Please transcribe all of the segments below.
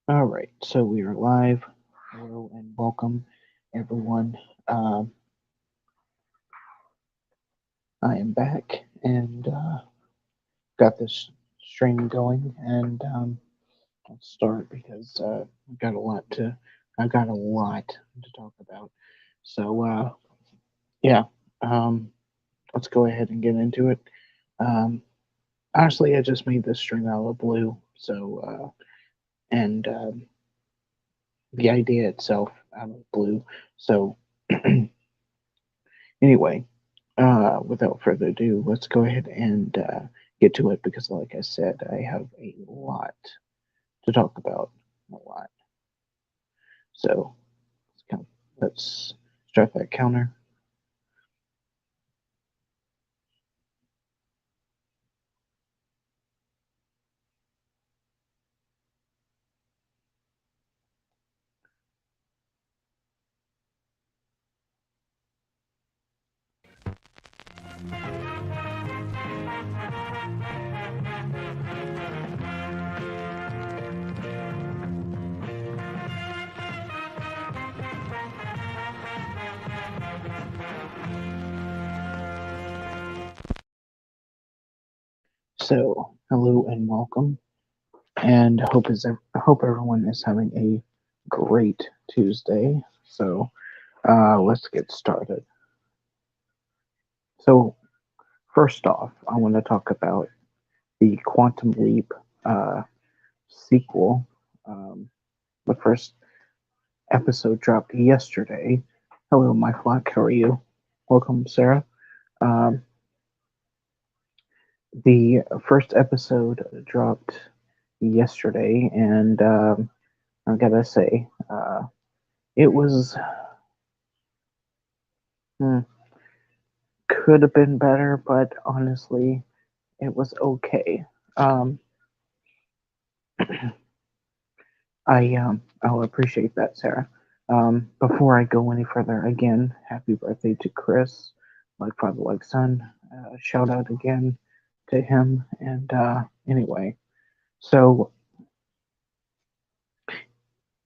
All right, so we are live. Hello and welcome, everyone. I am back and got this stream going, and let's start because I got a lot to talk about. So yeah, um, let's go ahead and get into it. Um, Honestly, I just made this stream out of the blue, so and the idea itself out of the blue. So anyway, without further ado, let's go ahead and get to it because, like I said, I have a lot to talk about. A lot. So let's start that counter. So, hello and welcome, and I hope everyone is having a great Tuesday. So, let's get started. So, first off, I want to talk about the Quantum Leap uh, sequel. Um, the first episode dropped yesterday. Hello, my flock. How are you? Welcome, Sarah. Um, the first episode dropped yesterday, and I gotta say, it was hmm, could have been better, but honestly, it was okay. Um, I'll appreciate that, Sarah. Before I go any further, again, happy birthday to Chris, like father, like son. Shout out again to him. And anyway, so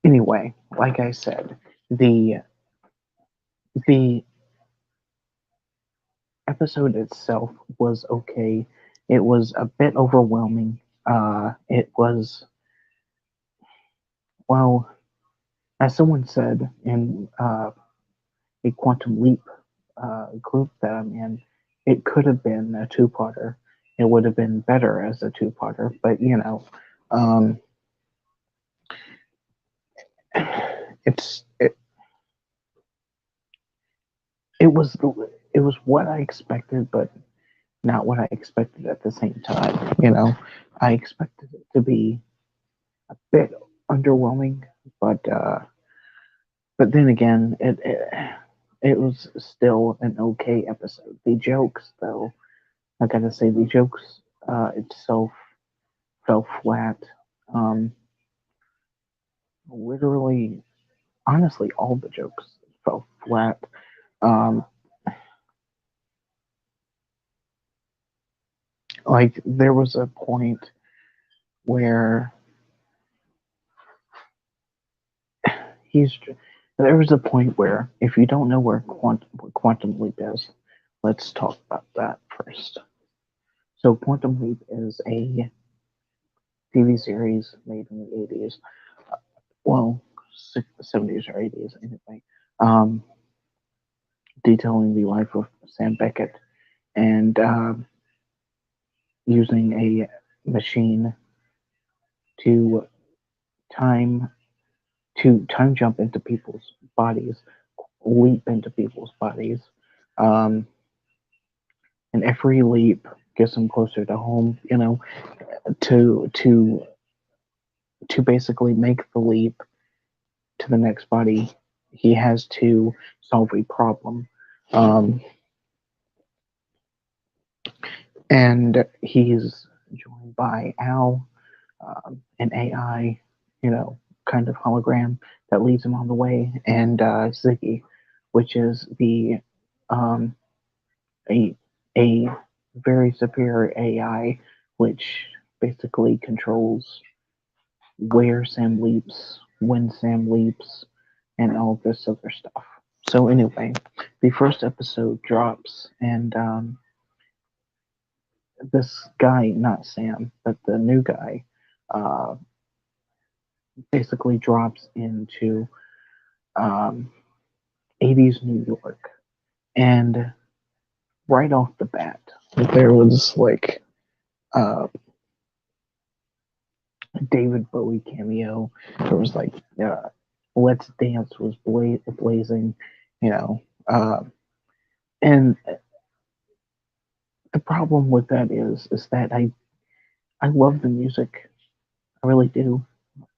anyway, like I said, the the episode itself was okay. It was a bit overwhelming. It was well, as someone said in a Quantum Leap group that I'm in, it could have been a two-parter. It would have been better as a two-parter, but um, it's it was it was what I expected, but not what I expected at the same time. I expected it to be a bit underwhelming, but then again, it was still an okay episode. The jokes, though, I gotta say, the jokes itself fell flat. Um, Literally, honestly, all the jokes fell flat. Um, like there was a point where he's there was a point where if you don't know what quantum leap is, let's talk about that first. So Quantum Leap is a TV series made in the 80s, well, 70s or 80s anyway, um, detailing the life of Sam Beckett and using a machine to time time jump into people's bodies, leap into people's bodies, um, and every leap gets them closer to home. To basically make the leap to the next body, he has to solve a problem, um, and he's joined by Al, an AI, kind of hologram that leads him on the way, and Ziggy, which is the um, a a very superior AI, which basically controls where Sam leaps, when Sam leaps, and all this other stuff. So anyway, the first episode drops, and this guy, not Sam, but the new guy, uh, basically drops into um, 80s New York, and right off the bat, there was like uh, David Bowie cameo. There was like "Let's Dance" was blazing, you know. And the problem with that is that I love the music, I really do.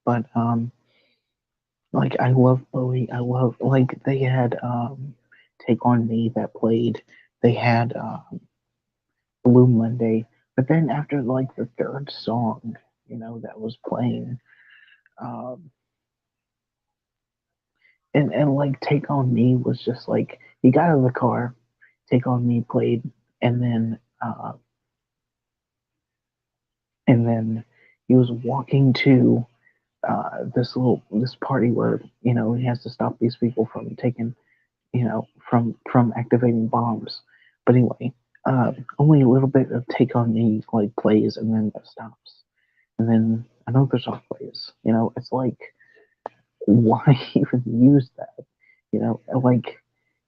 But like I love Bowie. I love like they had "Take on Me" that played. They had "Blue Monday," but then after like the third song, that was playing, um, and like "Take on Me" was just like he got out of the car, "Take on Me" played, and then and then he was walking to this party where he has to stop these people from taking from activating bombs. But anyway, only a little bit of "Take on Me" like plays, and then it stops, and then another song plays. It's like, why even use that? Like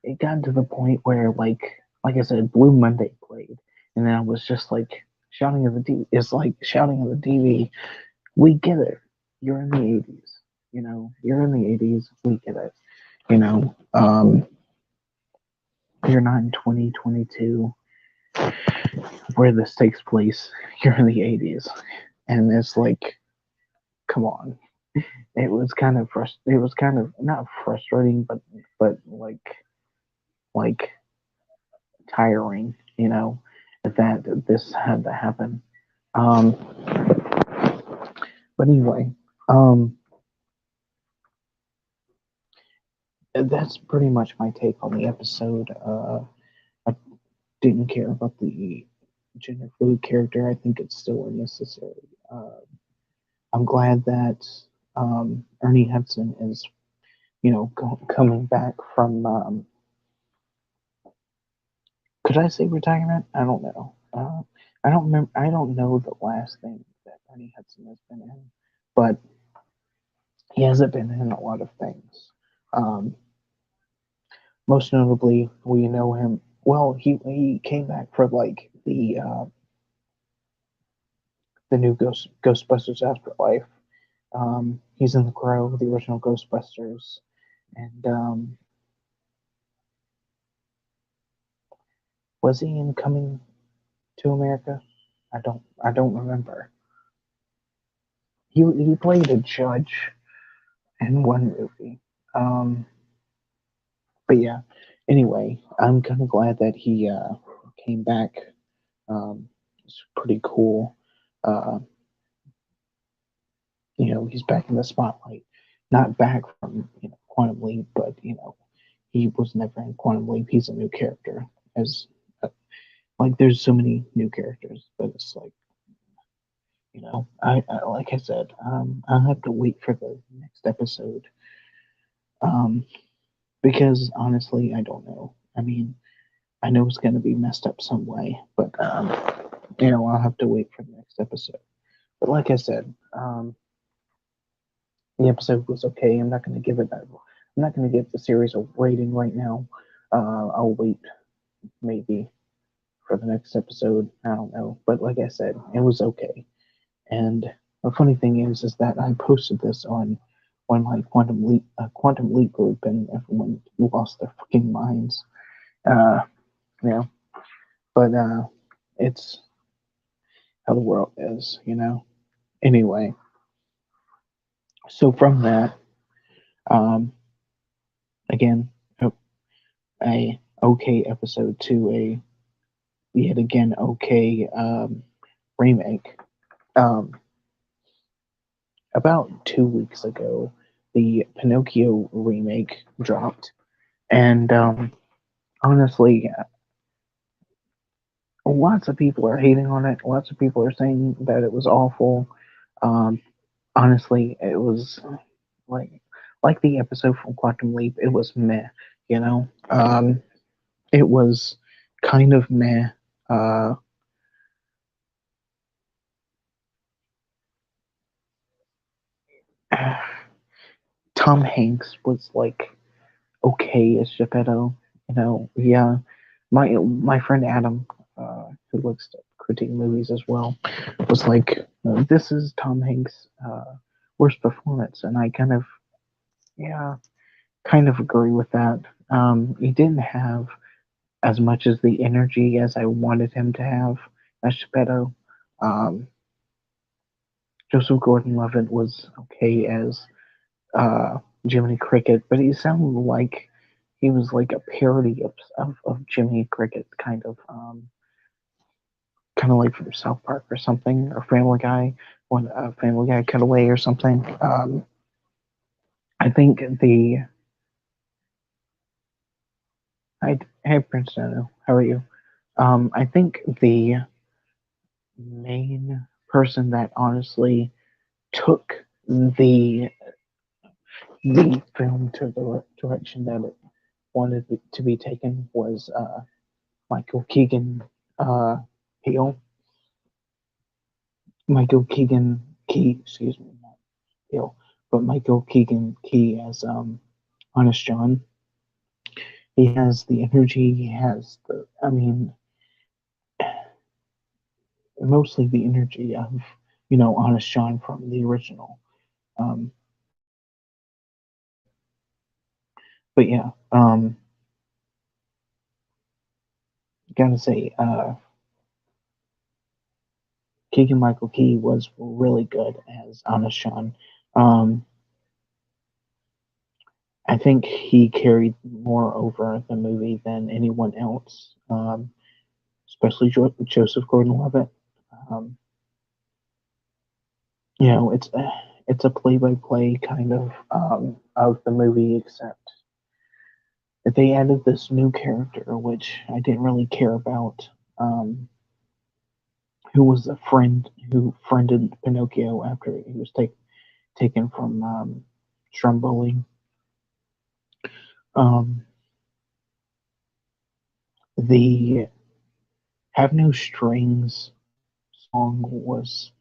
it got to the point where like I said, "Blue Monday" played, and then I was just like shouting at the TV. It's like shouting at the TV. We get it. You're in the 80s. You're in the 80s. We get it. You know, um, you're not in 2022 where this takes place. You're in the 80s, and it's like, come on. It was kind of It was kind of not frustrating, but like tiring. That this had to happen. Um, but anyway, um, that's pretty much my take on the episode. I didn't care about the gender fluid character. I think it's still unnecessary. I'm glad that Ernie Hudson is, coming back from. Could I say retirement? I don't know. I don't remember. I don't know the last thing that Ernie Hudson has been in, but he hasn't been in a lot of things. Um, Most notably, we know him. Well, he came back for like the new Ghostbusters Afterlife. He's in the Crow, the original Ghostbusters, and was he in Coming to America? I don't remember. He played a judge in one movie. Um, but yeah. Anyway, I'm kind of glad that he came back. It's pretty cool. Uh, he's back in the spotlight. Not back from Quantum Leap, but he was never in Quantum Leap. He's a new character. As like, there's so many new characters, but it's like I like I said, I'll have to wait for the next episode. Um, because honestly, I don't know. I mean, I know it's gonna be messed up some way, but I'll have to wait for the next episode. But like I said, the episode was okay. I'm not gonna give it that. I'm not gonna give the series a rating right now. I'll wait maybe for the next episode. I don't know, but like I said, it was okay. And the funny thing is that I posted this on my Quantum Leap group, and everyone lost their fucking minds. Uh, yeah, but it's how the world is. Anyway, so from that, um, again, a okay episode to a yet again okay remake. Um, about 2 weeks ago, the Pinocchio remake dropped, and honestly, lots of people are hating on it. Lots of people are saying that it was awful. Um, honestly, it was like like the episode from Quantum Leap. It was meh, you know. It was kind of meh. Uh, Tom Hanks was like okay as Geppetto, you know. Yeah, my friend Adam, who likes to critique movies as well, was like, "This is Tom Hanks' worst performance," and I kind of yeah, kind of agree with that. He didn't have as much as the energy as I wanted him to have as Geppetto. Um, Joseph Gordon-Levitt was okay as Jiminy Cricket, but he sounded like he was like a parody of Jiminy Cricket, kind of like from South Park or something, or Family Guy, when Family Guy Cutaway or something. I think the hey Prince Nano, how are you? I think the main person that honestly took the film to the direction that it wanted it to be taken was Michael Keegan uh, Peele. Michael Keegan Key, excuse me, not Peele, but Michael Keegan Key as Honest John. He has the energy. He has the, I mean, mostly the energy of Honest John from the original. Um, but yeah, gotta say, Keegan Michael Key was really good as Honest John. Um, I think he carried more over the movie than anyone else, especially Joseph Gordon-Levitt. Um, it's a play-by-play kind of the movie, except that they added this new character, which I didn't really care about, um, who was a friend who friended Pinocchio after he was taken from Stromboli. Um, the Have No Strings song was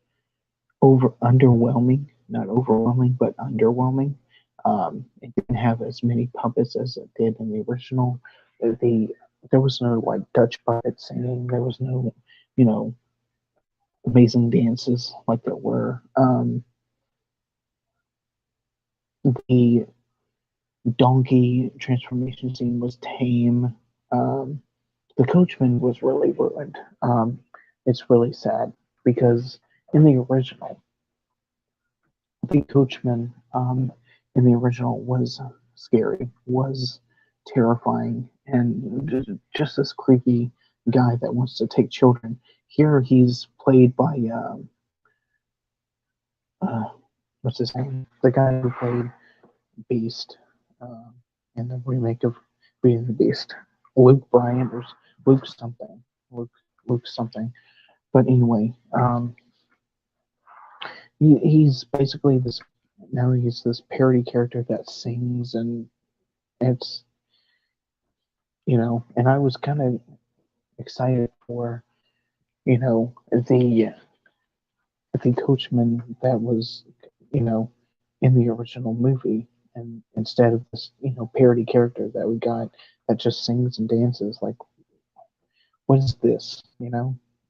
over underwhelming, not overwhelming, but underwhelming. It didn't have as many puppets as it did in the original. The There was no like Dutch puppet singing. There was no, you know, amazing dances like there were. The donkey transformation scene was tame. Um, the coachman was really ruined. It's really sad because in the original, the coachman in the original was scary, was terrifying, and just this creepy guy that wants to take children. Here he's played by uh, what's his name? The guy who played Beast um, in the remake of Beauty and the Beast. Luke Bryant or Luke something. Luke Luke something. But anyway, he's basically this. Now he's this parody character that sings, and it's and I was kind of excited for the coachman that was you know in the original movie, and instead of this parody character that we got that just sings and dances. Like, what is this?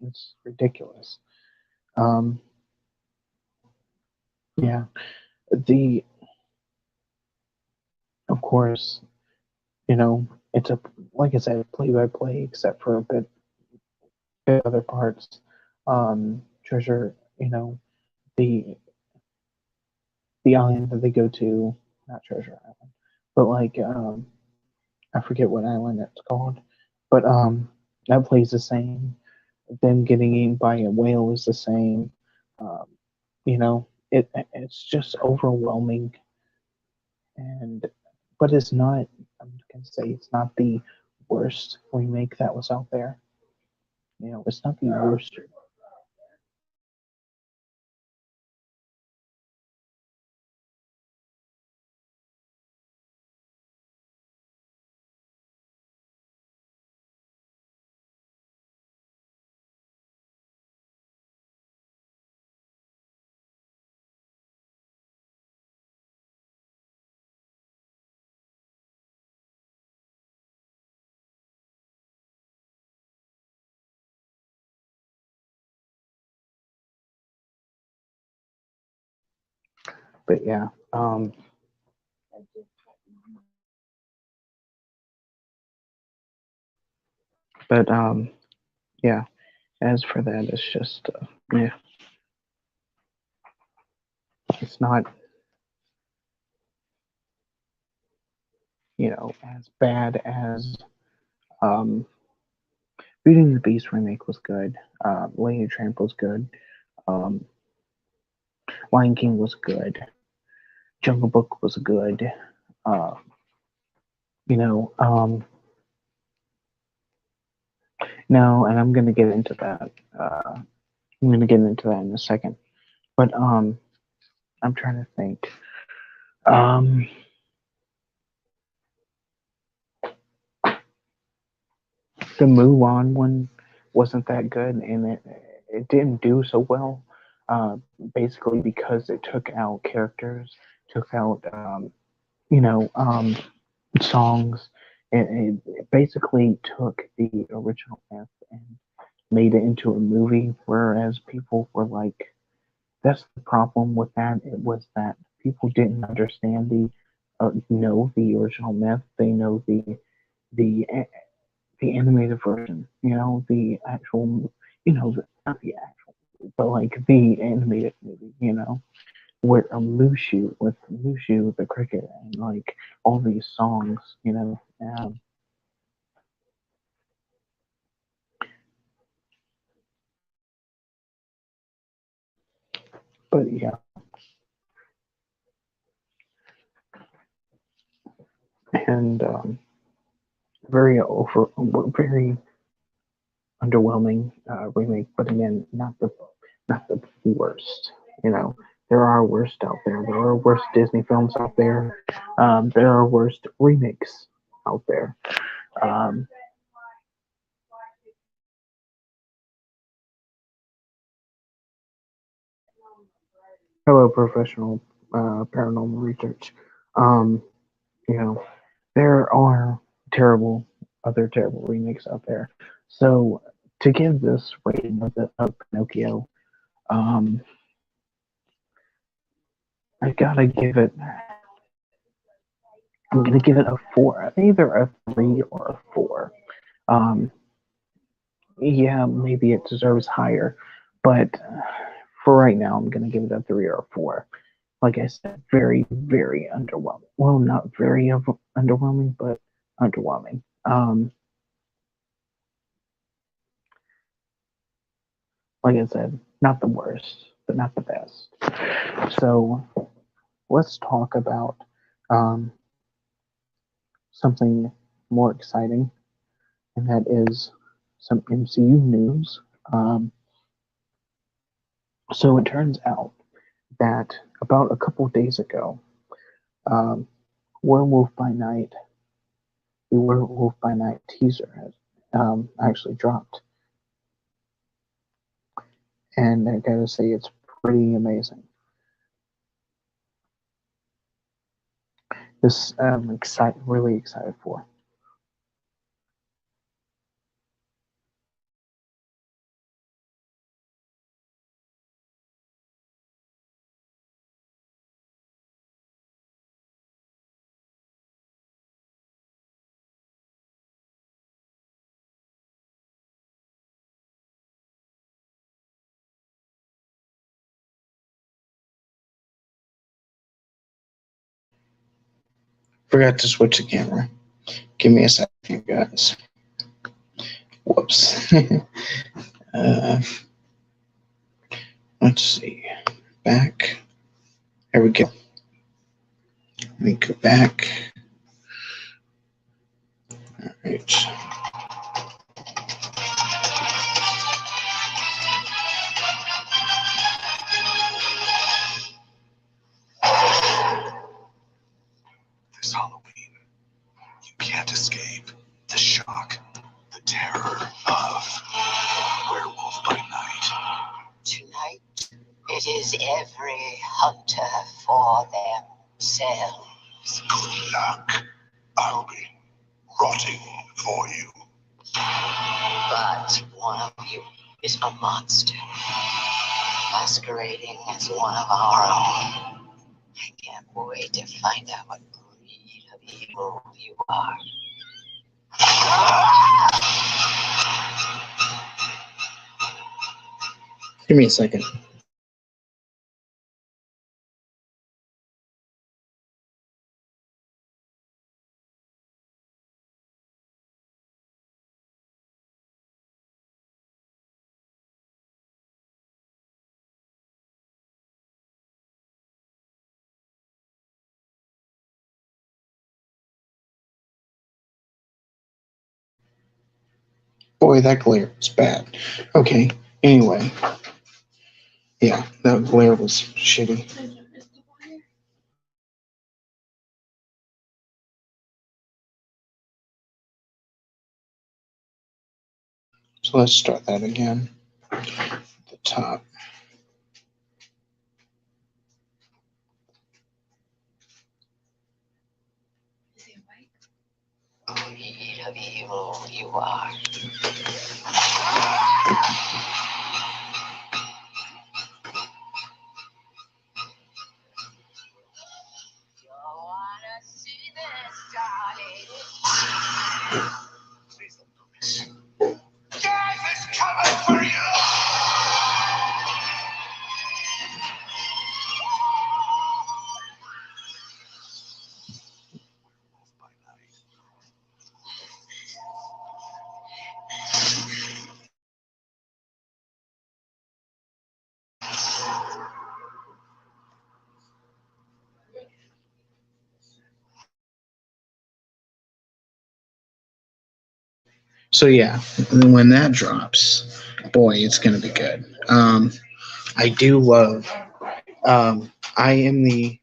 It's ridiculous. Um, yeah, the of course, it's a like I said, play by play, except for a bit other parts. Treasure, the the island that they go to, not Treasure Island, but like I forget what island it's called, but that plays the same. Them getting eaten by a whale is the same. Um, it's just overwhelming, and but it's not. I'm gonna say it's not the worst remake that was out there. It's not the worst. But yeah, but yeah. As for that, it's just yeah, it's not as bad as um Beauty and the Beast remake was good. Lady and the Tramp was good. Um, Lion King was good. Jungle Book was good. Uh, you know, no, and I'm gonna get into that. I'm gonna get into that in a second. But I'm trying to think. Um, the Mulan one wasn't that good, and it didn't do so well. Uh, Basically because it took out characters, took out you know um, songs. It basically took the original myth and made it into a movie, whereas people were like, that's the problem with that. It was that people didn't understand know the original myth. They know the the animated version, the actual, not the actual, but like the animated movie, with Mushu the cricket and like all these songs, but yeah, and very underwhelming remake, but again, not the worst. There are worst out there. There are worse Disney films out there. There are worst remakes out there. Um, Hello, professional paranormal research. Um, you know, there are terrible remakes out there. So to give this rating of Pinocchio, um, I gotta give it. I'm gonna give it a four, either a three or a four. Um, yeah, maybe it deserves higher, but for right now, I'm gonna give it a three or a four. Like I said, very, very underwhelming. Well, not very underwhelming, but underwhelming. Like I said, not the worst, but not the best. So let's talk about um, something more exciting, and that is some MCU news. Um, so it turns out that about a couple of days ago, um, Werewolf by Night, the Werewolf by Night teaser has actually dropped, and I gotta say it's pretty amazing. This really excited for. Forgot to switch the camera. Give me a second, you guys. Whoops. uh, let's see. Back. There we go. Let me go back. All right. This Halloween, you can't escape the shock, the terror of Werewolf by Night. Tonight, it is every hunter for themselves. Good luck. I'll be rotting for you. But one of you is a monster, masquerading as one of our own. I can't wait to find out what breed of evil you are. Give me a second. Boy, that glare was bad. Okay, anyway. Yeah, that glare was shitty. So let's start that again. At the top. Breed of evil you are. You wanna see this, darling? Please don't do this. Death is coming for you! So yeah, when that drops, boy, it's gonna be good. I do love. I am the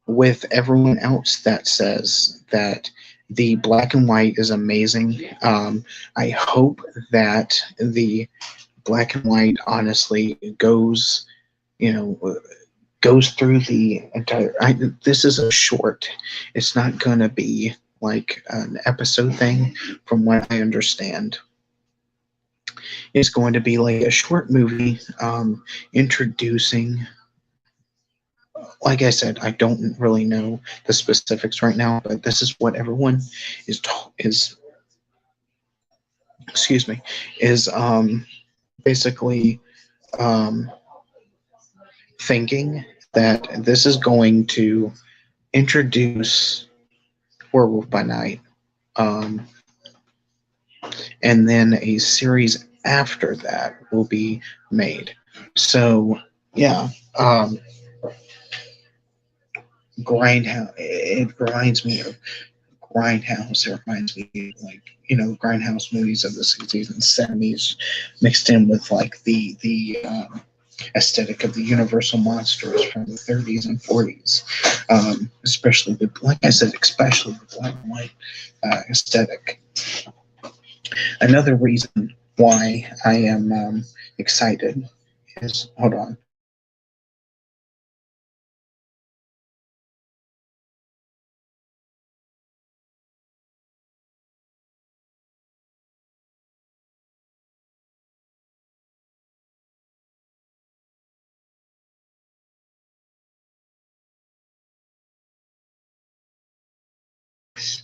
with everyone else that says that the black and white is amazing. I hope that the black and white honestly goes, you know, goes through the entire. This is a short. It's not gonna be like an episode thing, from what I understand. It's going to be like a short movie, introducing. Like I said, I don't really know the specifics right now, but this is what everyone is excuse me, is basically um, thinking that this is going to introduce Werewolf by Night, um, and then a series after that will be made. So yeah, um, Grindhouse. It reminds me of Grindhouse. It reminds me of, like, Grindhouse movies of the 60s and 70s, mixed in with like the aesthetic of the Universal monsters from the 30s and 40s. Especially the, like I said, especially the black and white aesthetic. Another reason why I am excited is, hold on.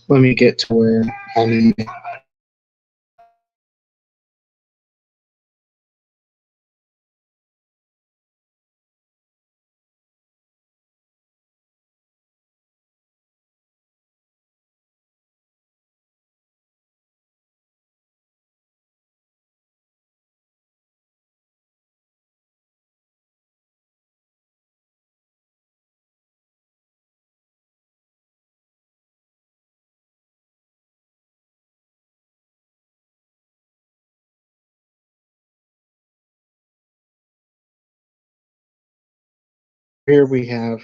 Let me get to where I need. So here we have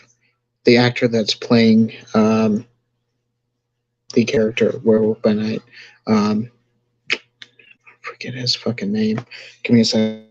the actor that's playing the character Werewolf by Night. Um, I forget his fucking name. Give me a second.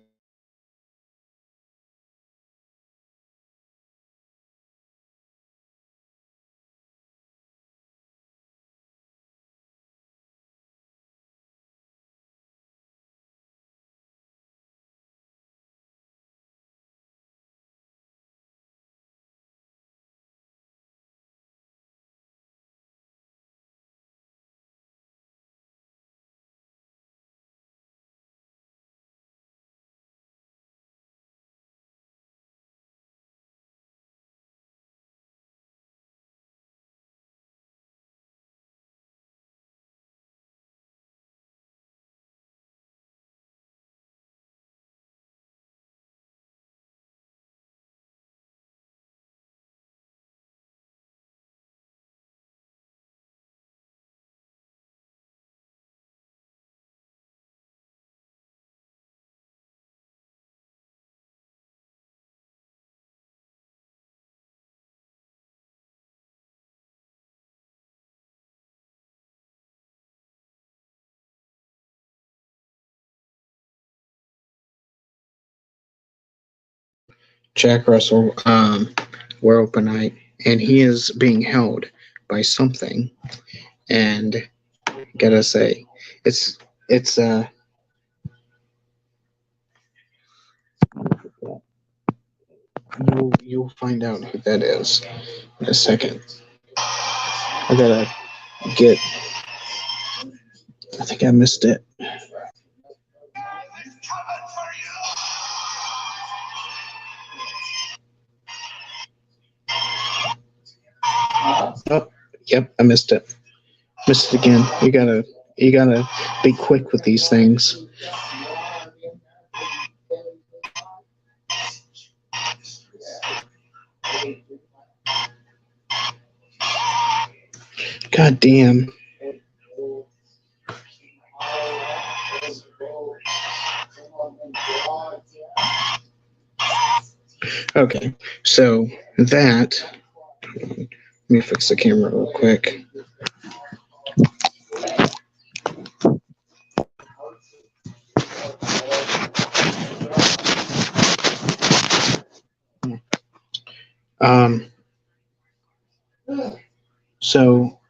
Jack Russell, Werewolf, and he is being held by something. And gotta say, it's you'll find out who that is in a second. I gotta get. I think I missed it. Oh, yep, I missed it. Missed it again. You gotta be quick with these things. God damn. Okay, so that. Let me fix the camera real quick. Um, so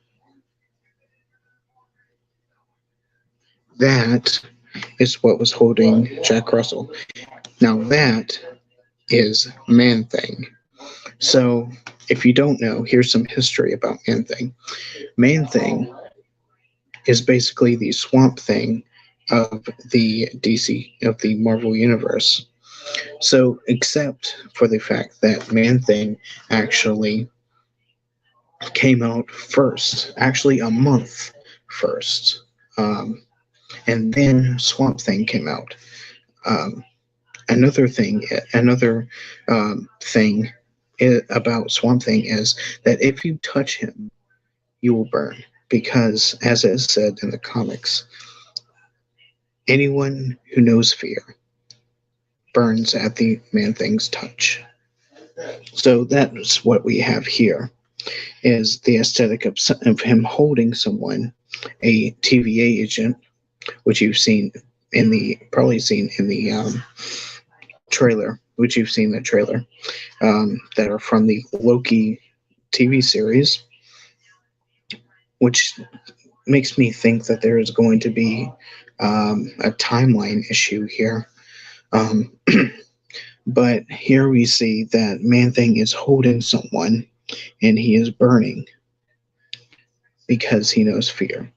that is what was holding Jack Russell. Now that is Man Thing. So if you don't know, here's some history about Man Thing. Man Thing is basically the Swamp Thing of the DC of the Marvel universe. So except for the fact that Man Thing actually came out first, actually a month first. Um, and then Swamp Thing came out. Um, another thing about Swamp Thing is that if you touch him, you will burn. Because, as it is said in the comics, anyone who knows fear burns at the Man Thing's touch. So that's what we have here is the aesthetic of him holding someone, a TVA agent, which you've seen in the probably seen in the trailer, which you've seen the trailer that are from the Loki TV series, which makes me think that there is going to be a timeline issue here. Um, but here we see that Man Thing is holding someone and he is burning because he knows fear.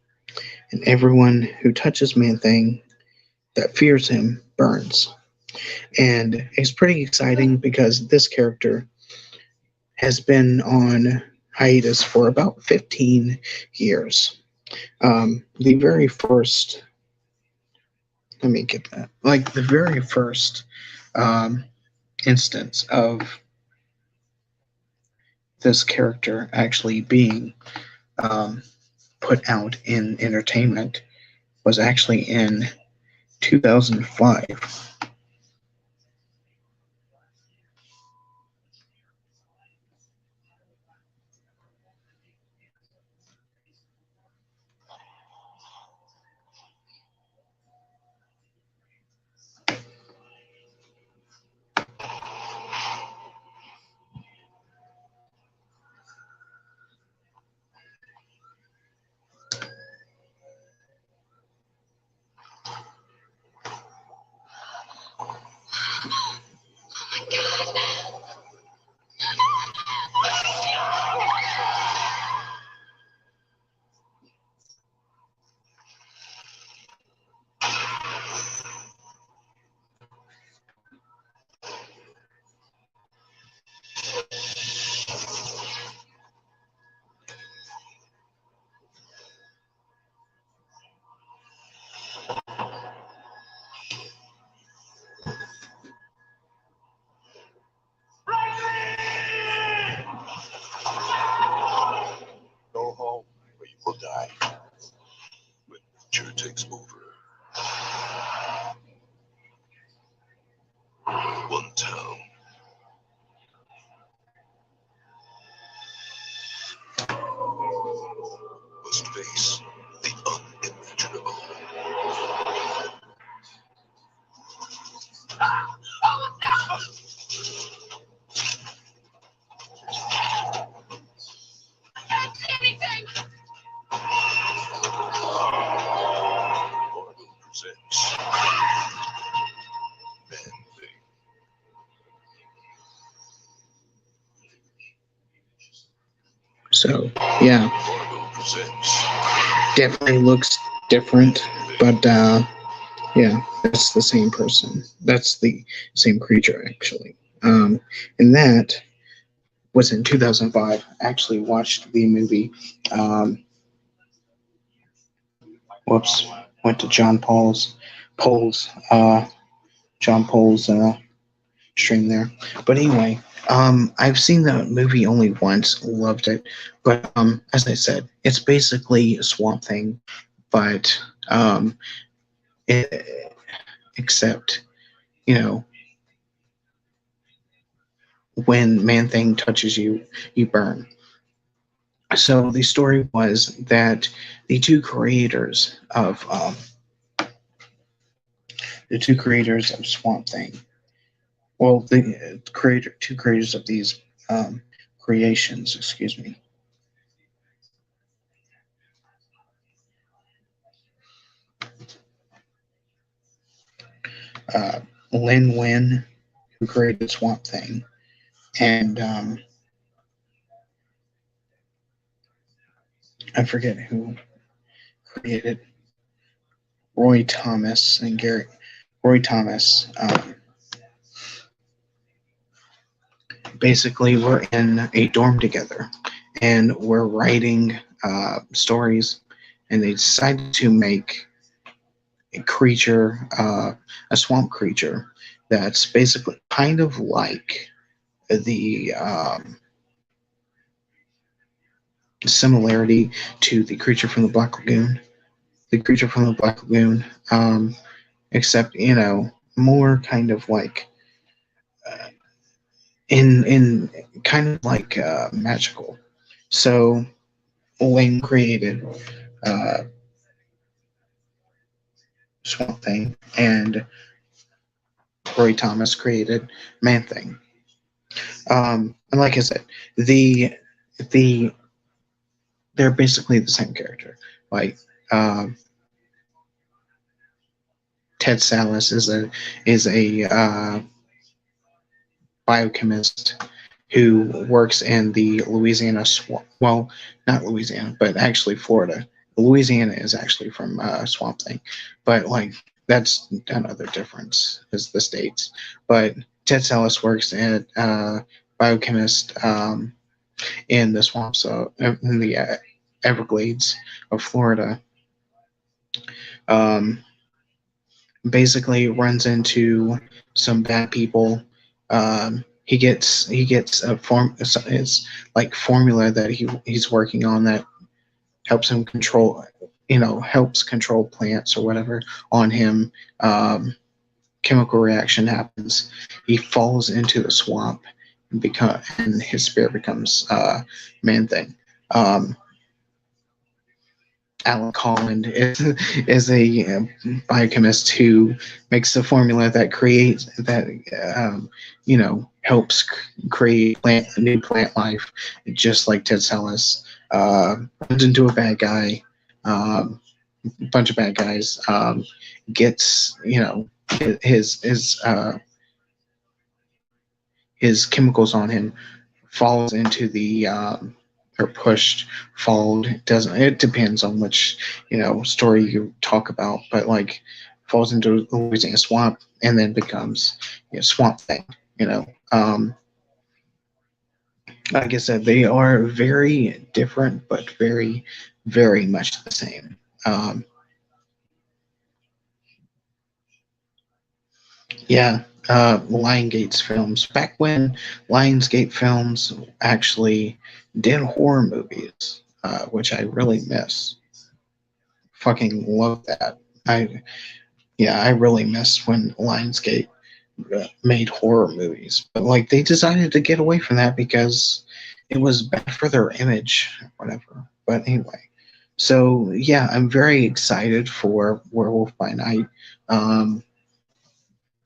And everyone who touches Man Thing that fears him burns. And it's pretty exciting because this character has been on hiatus for about 15 years. The very first, let me get that, like the very first um, instance of this character actually being um, put out in entertainment was actually in 2005. So yeah, definitely looks different, but yeah, that's the same person. That's the same creature actually. And that was in 2005. I actually watched the movie. Um, whoops, went to Paul's, John Paul's stream there. But anyway, I've seen the movie only once, loved it. But as I said, it's basically Swamp Thing, but it, except you know when Man Thing touches you, you burn. So the story was that the two creators of Swamp Thing, well, the two creators of these creations, excuse me, uh, Lin Wen, who created Swamp Thing, and I forget who created Roy Thomas and Gary. Roy Thomas. Basically, we're in a dorm together, and we're writing stories, and they decided to make a creature, a swamp creature, that's basically kind of like the similarity to the creature from the Black Lagoon. The creature from the Black Lagoon, except more kind of like in kind of like magical. So Wayne created uh, Swamp Thing, and Roy Thomas created Man Thing. And like I said, the the they're basically the same character. Like um, Ted Sallis is a biochemist who works in the Louisiana swamp. Well, not Louisiana, but actually Florida. Louisiana is actually from Swamp Thing, but like that's another difference is the states. But Ted Sallis works at biochemist in the swamps in the Everglades of Florida. Um, Basically runs into some bad people. He gets a form. It's like formula that he's working on that helps him control. Helps control plants or whatever on him. Chemical reaction happens. He falls into the swamp and his spirit becomes Man Thing. Um, Alan Holland is a biochemist who makes a formula that creates that helps create new plant life, just like Ted Sallis. Runs into a bad guy, bunch of bad guys. Gets his his uh, his chemicals on him, falls into the or pushed, followed. Doesn't it depends on which story you talk about, but like falls into the Louisiana swamp and then becomes Swamp Thing. You know, um, like I said, they are very different, but very, very much the same. Yeah, Lionsgate's films. Back when Lionsgate films actually did horror movies, which I really miss. Fucking love that. I really miss when Lionsgate made horror movies, but like they decided to get away from that because it was bad for their image, or whatever. But anyway, so yeah, I'm very excited for Werewolf by Night. Um,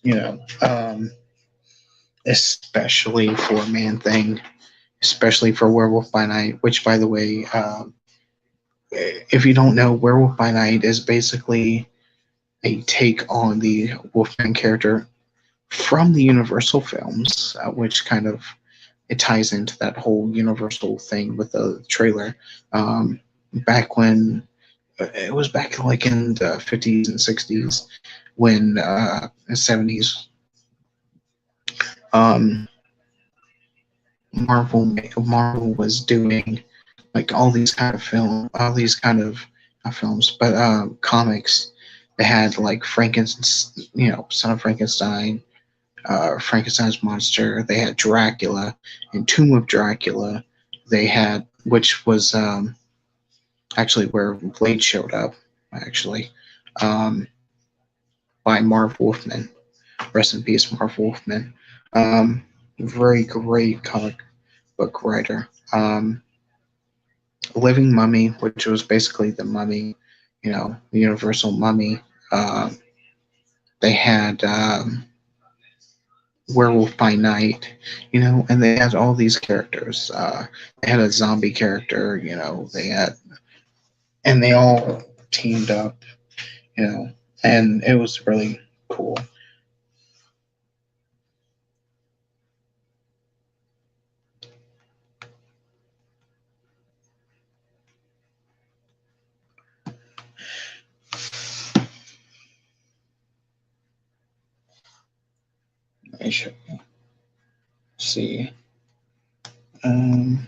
you know, um, especially for Man Thing, especially for Werewolf by Night, which, by the way, if you don't know, Werewolf by Night is basically a take on the Wolfman character from the Universal films, which kind of it ties into that whole Universal thing with the trailer. Um, Back when it was back like in the 50s and 60s, when the 70s, um, Marvel was doing like all these kind of not films, but comics. They had like Frankenstein, Son of Frankenstein, Frankenstein's monster. They had Dracula and Tomb of Dracula. They had, which was actually where Blade showed up, actually, um, by Marv Wolfman. Rest in peace, Marv Wolfman. Very great comic book writer. Living Mummy, which was basically the mummy, the Universal Mummy. Uh, they had Werewolf by Night, and they had all these characters. They had a zombie character, and they all teamed up, and it was really cool. I should see. Um,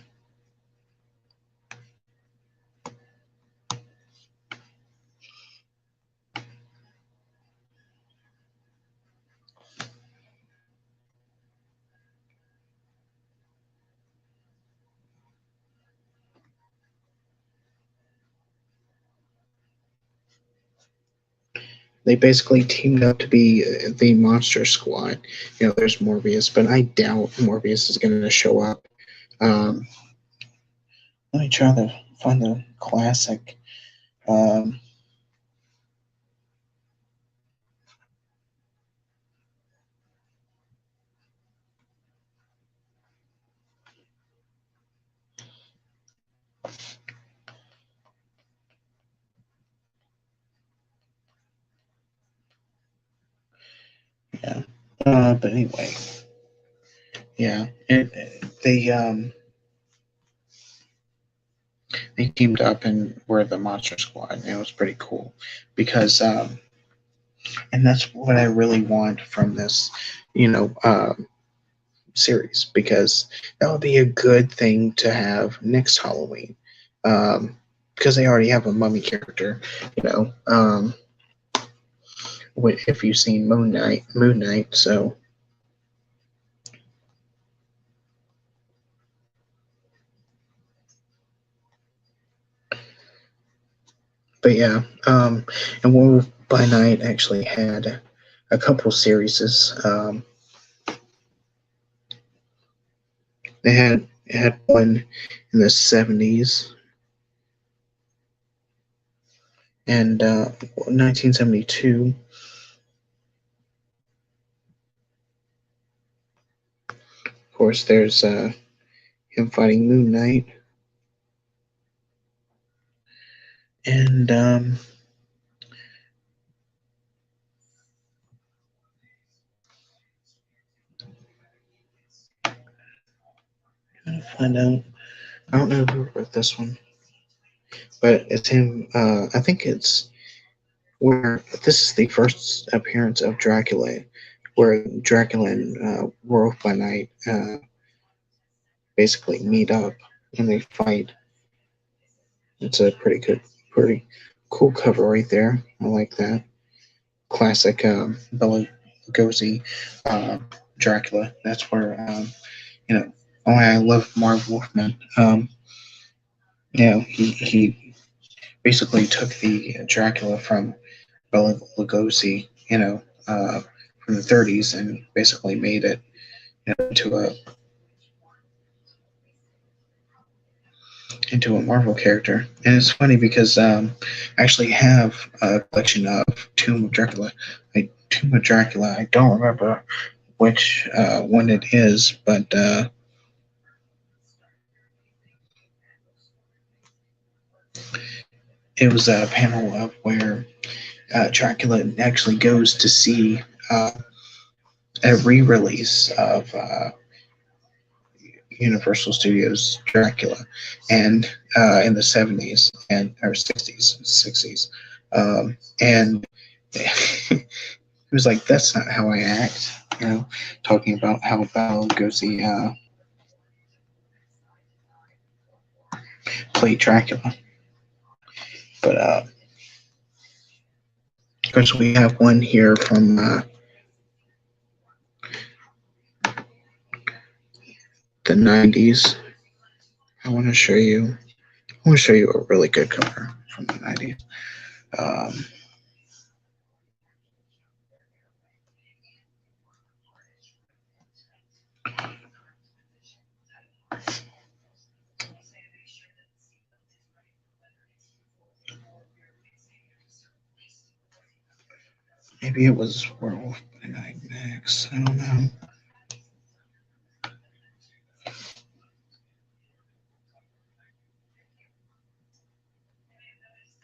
they basically teamed up to be the Monster Squad. There's Morbius, but I doubt Morbius is going to show up. Um, Let me try to find the classic. Um, yeah. But anyway, yeah. They teamed up and were the Monster Squad, and it was pretty cool because and that's what I really want from this, you know, series, because that would be a good thing to have next Halloween. Um, because they already have a mummy character, you know. If you've seen Moon Knight, so but yeah, and Wolf by Night actually had a couple series. They had one in the 70s and 1972. Of course, there's him fighting Moon Knight, and find out. I don't know who wrote this one, but it's him. I think it's where this is the first appearance of Dracula, where Dracula and Werewolf by Night basically meet up and they fight. It's a pretty cool cover right there. I like that classic Bela Lugosi uh, Dracula. That's where you know. Oh, I love Marv Wolfman. He basically took the Dracula from Bela Lugosi, from the 30s, and basically made it into a Marvel character. And it's funny because I actually have a collection of Tomb of Dracula. I don't remember which one it is, but it was a panel of where Dracula actually goes to see a re-release of Universal Studios Dracula, and in the 70s and or 60s, and he was like, "That's not how I act," talking about how Bela Lugosi played Dracula. But of course, we have one here from the '90s. I want to show you. I want to show you a really good cover from the '90s. Um, Maybe it was Werewolf by Night Max. I don't know.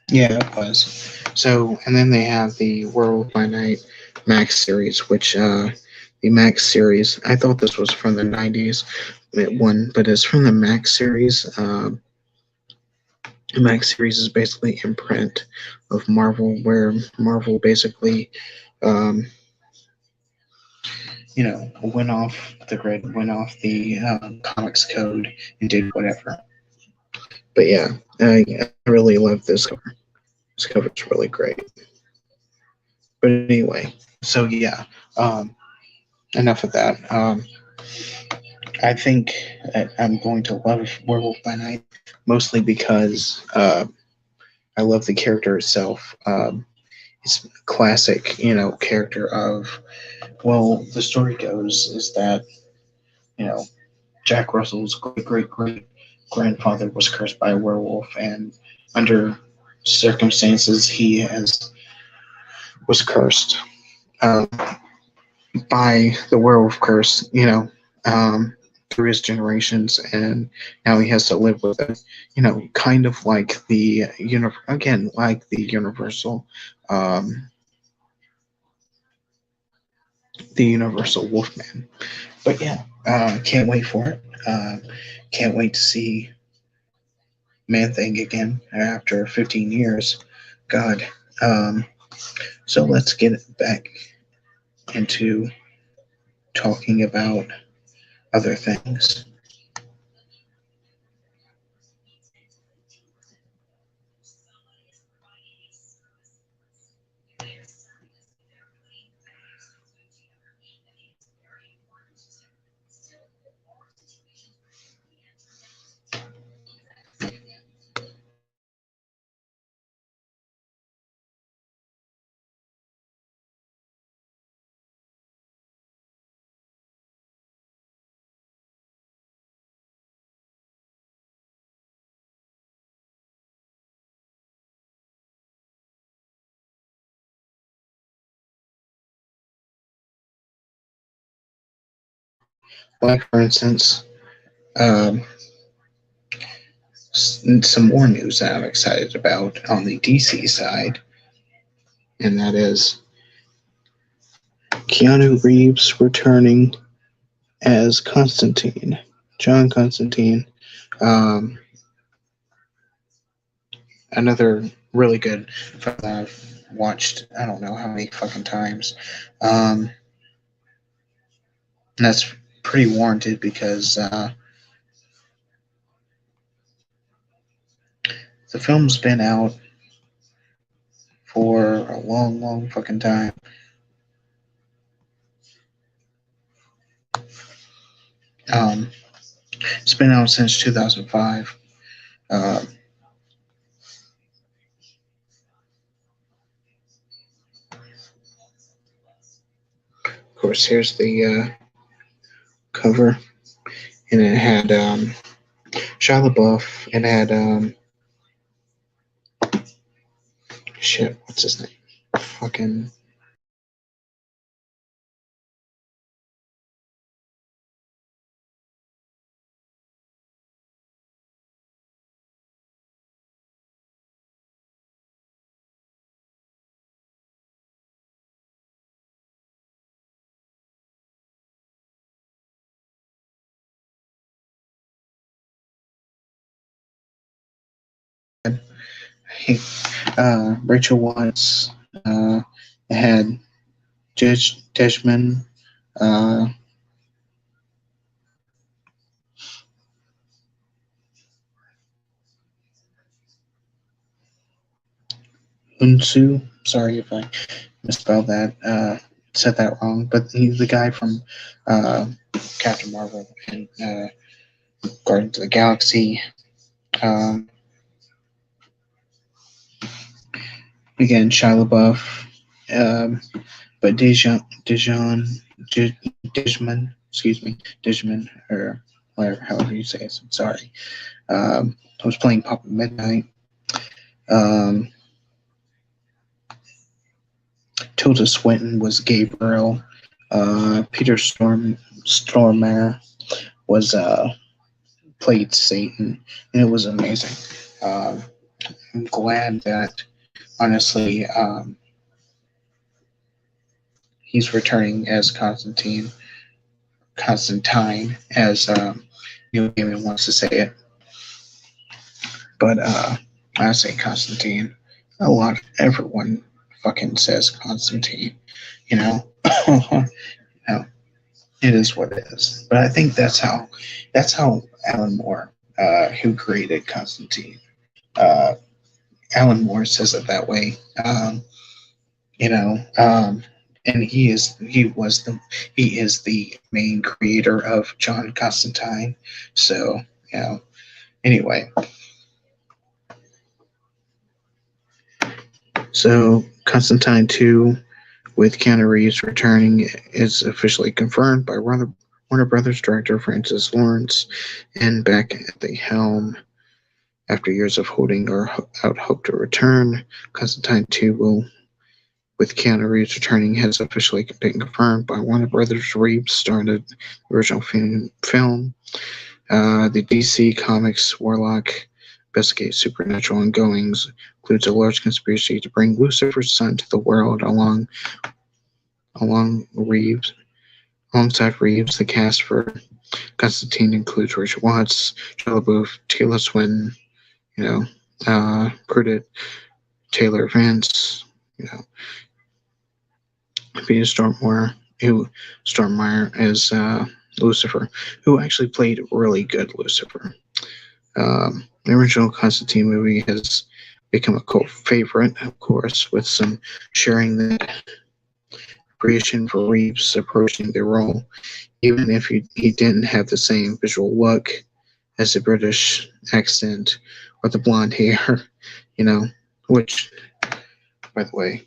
Yeah, it was. So, and then they have the Werewolf by Night Max series, which the Max series. I thought this was from the '90s. It won, but it's from the Max series. The Max series is basically imprint of Marvel, where Marvel basically, um, went off the grid, went off the comics code, and did whatever. But yeah, I really love this cover. This cover is really great. But anyway, so yeah, enough of that. I think that I'm going to love Werewolf by Night mostly because I love the character itself. It's a classic, character of, well, the story goes is that, you know, Jack Russell's great great great grandfather was cursed by a werewolf, and under circumstances he has was cursed um, by the werewolf curse, through his generations, and now he has to live with it. Kind of like again, like the um, Universal Wolfman. But yeah, can't wait for it. Can't wait to see Man Thing again after 15 years. God. Um, so let's get back into talking about other things. Like, for instance, um, some more news that I'm excited about on the DC side, and that is Keanu Reeves returning as Constantine, John Constantine. Um, Another really good film that I've watched, I don't know how many fucking times. And that's pretty warranted because the film's been out for a long, long fucking time. Um, it's been out since 2005. Of course, here's the cover, and it had Shia LaBeouf. It had shit. What's his name? Fucking He, Rachel Watts. It had Judge Deshman. Uh, Unsu. Sorry if I misspelled that. Said that wrong. But he's the guy from uh, Captain Marvel and Guardians of the Galaxy. Um, Again, Shia LaBeouf. But Dijman, excuse me, Dijman, or whatever, however you say it. I'm sorry. I was playing Papa Midnight. Um, Tilda Swinton was Gabriel. Peter Stormare was played Satan, and it was amazing. Um, I'm glad that honestly he's returning as Constantine, as Neil Gaiman wants to say it. But I say Constantine. Everyone fucking says Constantine. You know, you know, it is what it is. But I think that's how Alan Moore, who created Constantine, uh, Alan Moore says it that way. You know, and he is the main creator of John Constantine. So you know, anyway, so Constantine 2 with Keanu Reeves returning is officially confirmed by Warner Brothers director Francis Lawrence, and back at the helm after years of holding out hope to return. Constantine 2 will, with Keanu Reeves returning, has officially been confirmed by Warner Brothers. Reeves started the original film. The DC Comics Warlock investigates supernatural ongoings, includes a large conspiracy to bring Lucifer's son to the world along Reeves. Alongside Reeves, the cast for Constantine includes Rachel Watts, Shia LaBeouf, Taylor Swinton, you know, Credit, Taylor Vance, you know, Peter Stormare as Lucifer, who actually played really good Lucifer. The original Constantine movie has become a cult favorite, of course, with some sharing that appreciation for Reeves approaching the role, even if he didn't have the same visual look as the British accent or the blonde hair, you know, which, by the way,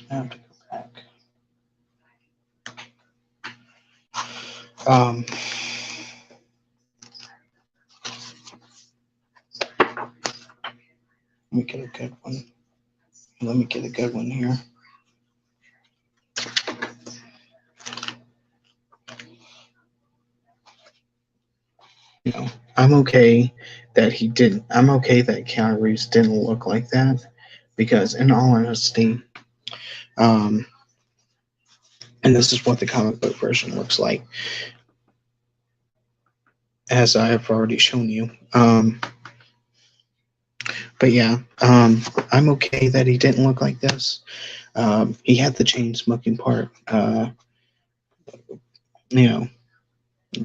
I have to go back. Um, let me get a good one. Let me get a good one here. You know, I'm okay that he didn't. I'm okay that Keanu Reeves didn't look like that because, in all honesty, um, and this is what the comic book version looks like, as I have already shown you. But yeah, I'm okay that he didn't look like this. He had the chain smoking part, you know,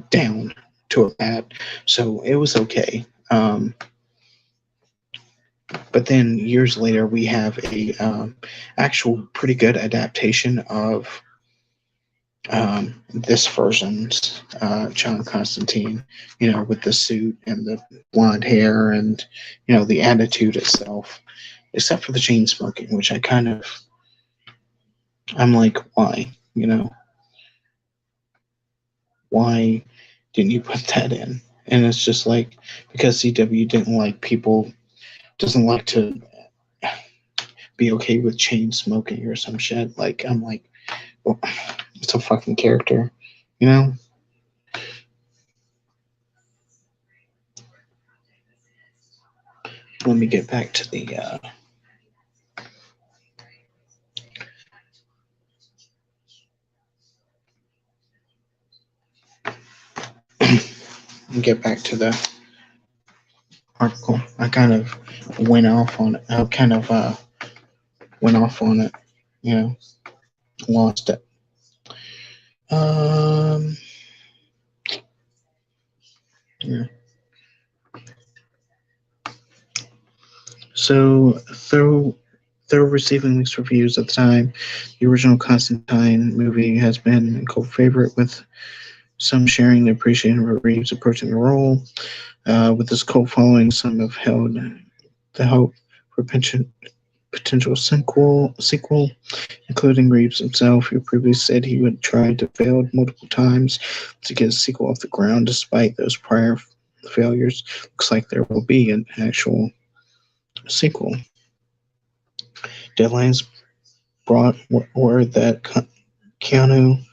down to a pad, so it was okay. But then years later, we have a actual pretty good adaptation of this version's John Constantine. You know, with the suit and the blonde hair, and you know the attitude itself, except for the chain smoking, which I'm like, why? You know, why didn't you put that in? And it's just like because CW doesn't like to be okay with chain smoking or some shit. Like I'm like, well, it's a fucking character, you know. let me get back to the get back to the article. I kind of went off on it. I kind of went off on it. You know, lost it. Um, yeah. So though receiving mixed reviews at the time, the original Constantine movie has been a cult favorite, with some sharing the appreciation of Reeves approaching the role. With this cult following, some have held the hope for potential sequel, including Reeves himself, who previously said he would try to fail multiple times to get a sequel off the ground despite those prior failures. Looks like there will be an actual sequel. Deadlines brought word that Keanu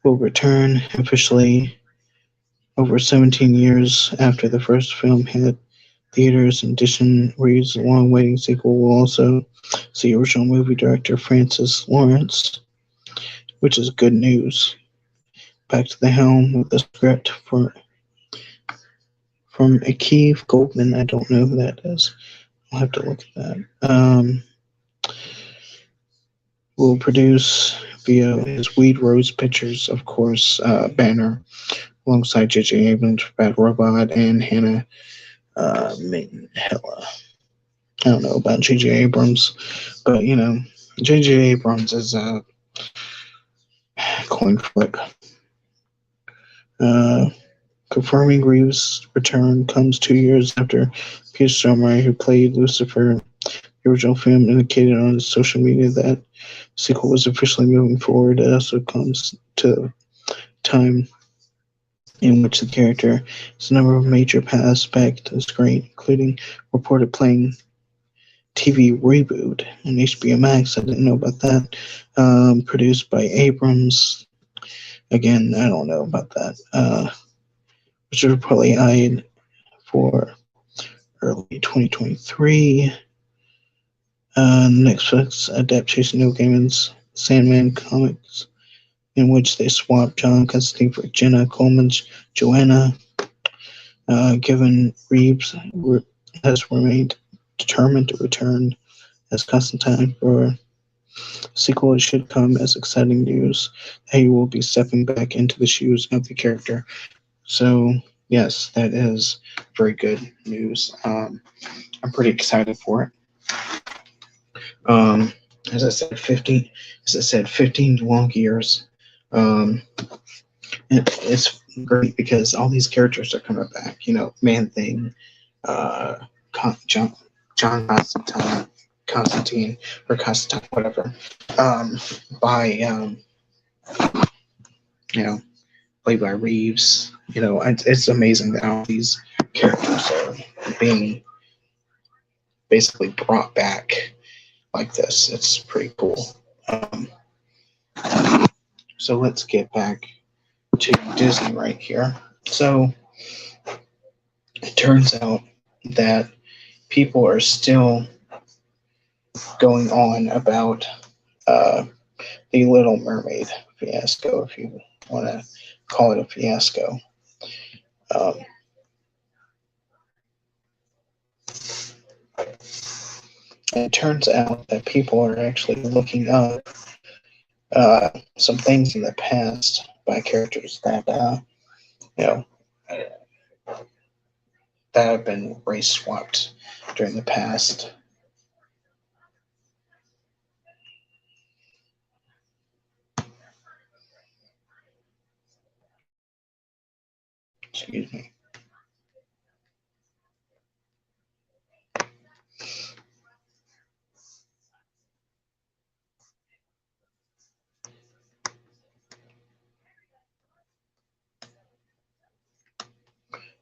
will return officially over 17 years after the first film hit theaters. In addition, Reeves' long-awaited sequel will also see original movie director Francis Lawrence, which is good news, back to the helm with the script from Akeev Goldman. I don't know who that is. I'll have to look at that. Will produce via his Weed Rose Pictures, of course, banner, alongside J.J. Abrams for Bad Robot and Hannah Hella. I don't know about J.J. Abrams, but J.J. Abrams is a coin flip. Uh, Confirming Reeves' return comes 2 years after Peter Stormare, who played Lucifer, the original film, indicated on his social media that the sequel was officially moving forward. It also comes to time in which the character has a number of major paths back to the screen, including reported playing TV reboot on HBO Max. I didn't know about that. Produced by Abrams. Again, I don't know about that. Which was probably eyed for early 2023. Netflix adaptation of Neil Gaiman's Sandman comics, in which they swapped John Constantine for Jenna Coleman's Joanna. Given Reeves has remained determined to return as Constantine for a sequel, it should come as exciting news that he will be stepping back into the shoes of the character. So, yes, that is very good news. I'm pretty excited for it. Um, as I said, 15 long years. Um, it's great because all these characters are coming back. Man Thing, uh, John, Constantine, or Constantine, whatever. Um, by you know, played by Reeves. It's amazing that all these characters are being basically brought back like this. It's pretty cool. Um, so let's get back to Disney right here. So it turns out that people are still going on about uh, the Little Mermaid fiasco, if you want to call it a fiasco. Um, it turns out that people are actually looking up some things in the past by characters that you know that have been race swapped during the past. Excuse me.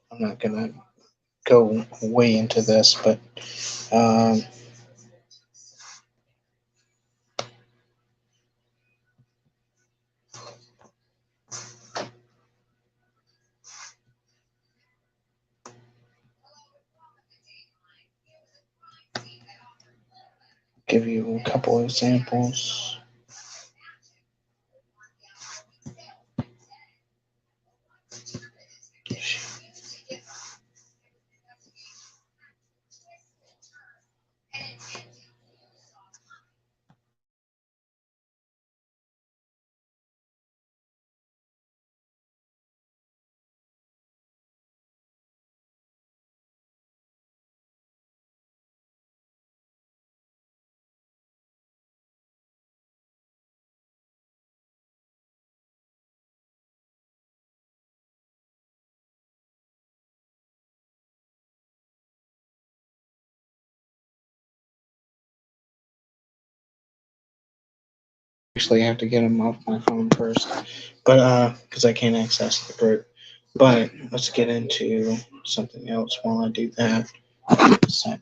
I'm not gonna go way into this, but um, give you a couple examples. Actually, I have to get them off my phone first, but because I can't access the group. But let's get into something else while I do that. A sec.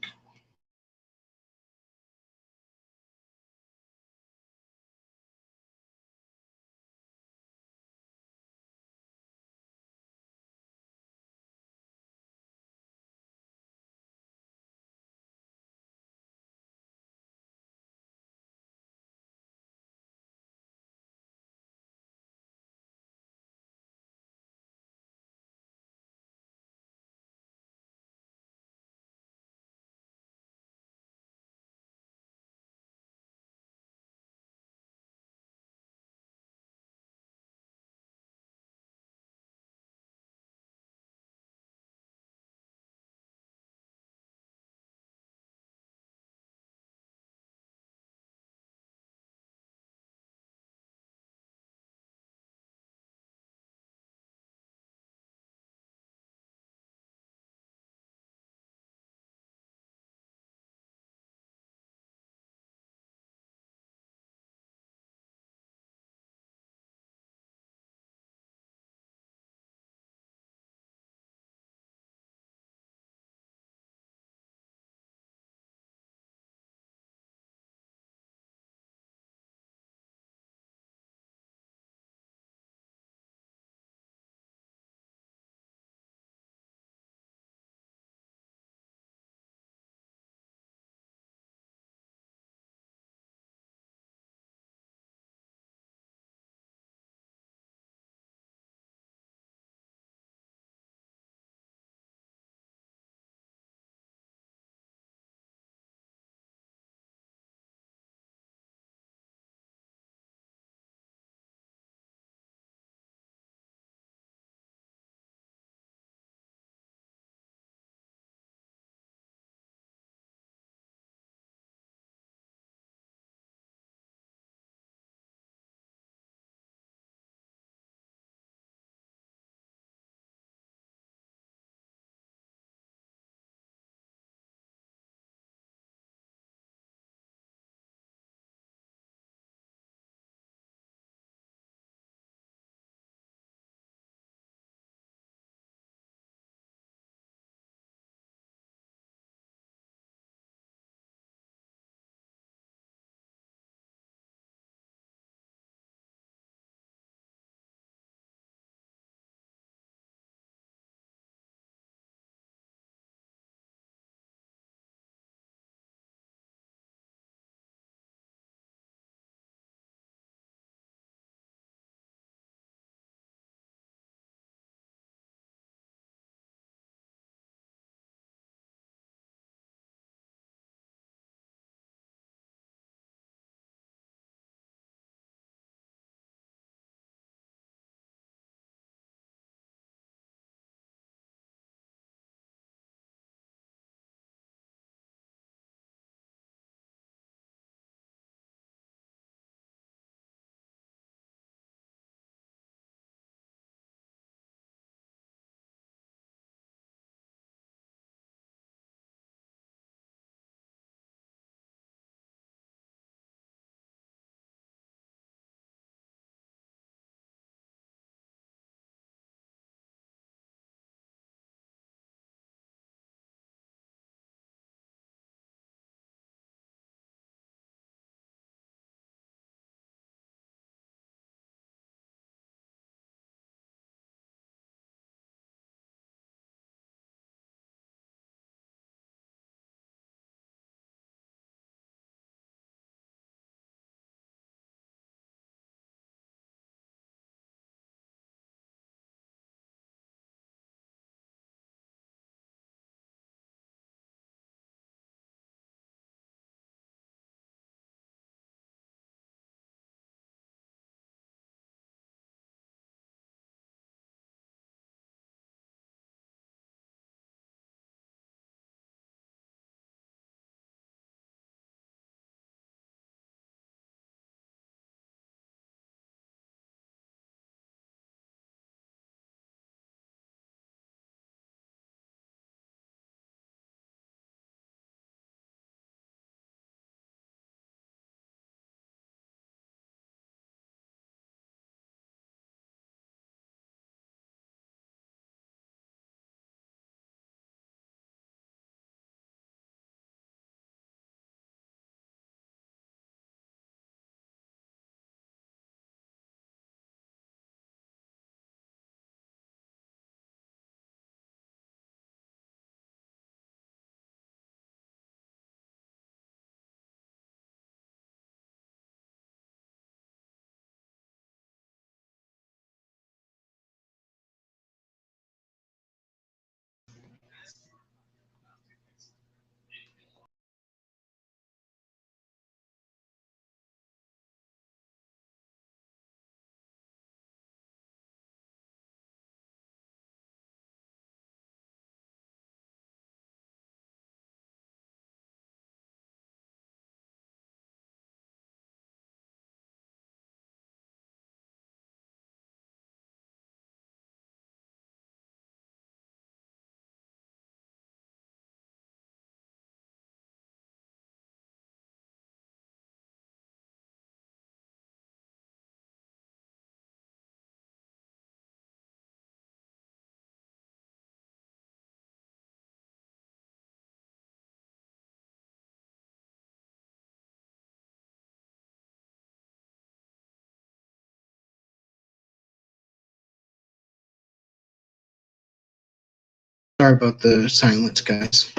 Sorry about the silence, guys.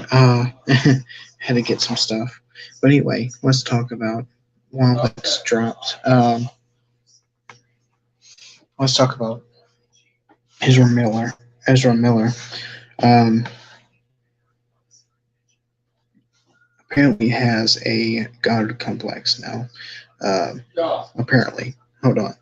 Had to get some stuff. But anyway, let's talk about while that's dropped. Let's talk about Ezra Miller. Ezra Miller. Um, apparently has a god complex now. Apparently, hold on.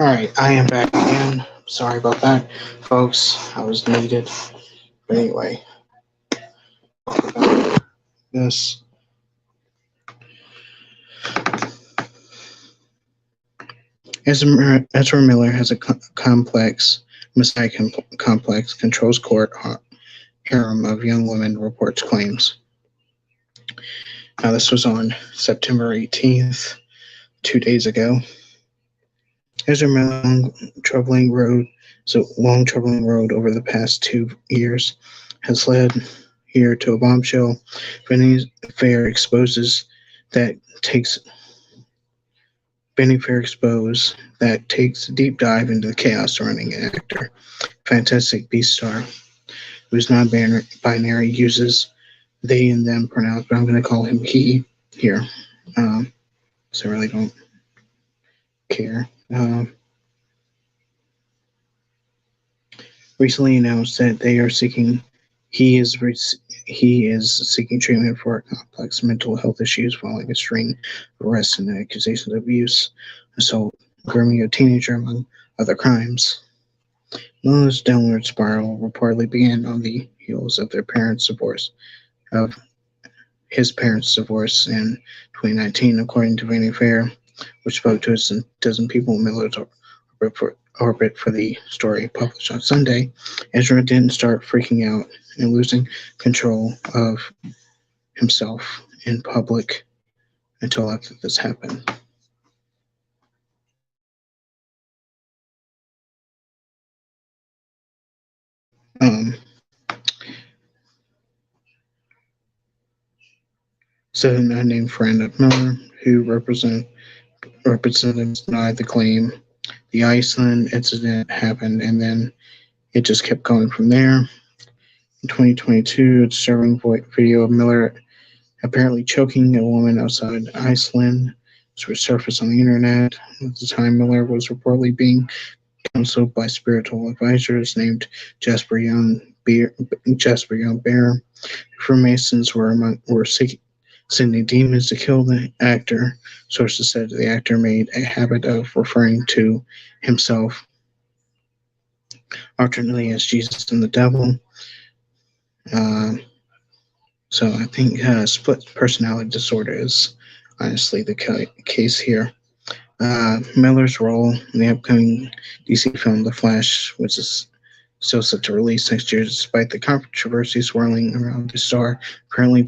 Alright, I am back again. Sorry about that, folks. I was needed. But anyway, this Ezra Miller has a complex, Messiah complex, controls court harem of young women, reports claims. Now, this was on September 18th, 2 days ago. Ezra Miller, troubling road, long troubling road over the past 2 years has led here to a bombshell. Vanity Fair exposes that takes Benny Fair expose that takes a deep dive into the chaos surrounding an actor, Fantastic Beast star, whose non-binary uses they and them pronouns, but I'm going to call him he here. So I really don't care. Recently announced that they are seeking he is he is seeking treatment for complex mental health issues following a string of arrests and accusations of abuse, assault, grooming a teenager, among other crimes. Miller's downward spiral reportedly began on the heels of of his parents' divorce in 2019, according to Vanity Fair, which spoke to a dozen people in Miller's orbit for the story published on Sunday. Ezra didn't start freaking out and losing control of himself in public until after this happened. Um, so an unnamed friend of Miller, who representatives denied the claim. The Iceland incident happened, and then it just kept going from there. In 2022, a disturbing video of Miller apparently choking a woman outside Iceland resurfaced on the internet. At the time, Miller was reportedly being counseled by spiritual advisors named Jasper Young Bear. Freemasons were sending demons to kill the actor. Sources said the actor made a habit of referring to himself alternately as Jesus and the devil. Uh, so I think split personality disorder is honestly the case here. Miller's role in the upcoming DC film The Flash, which is still set to release next year, despite the controversy swirling around the star, currently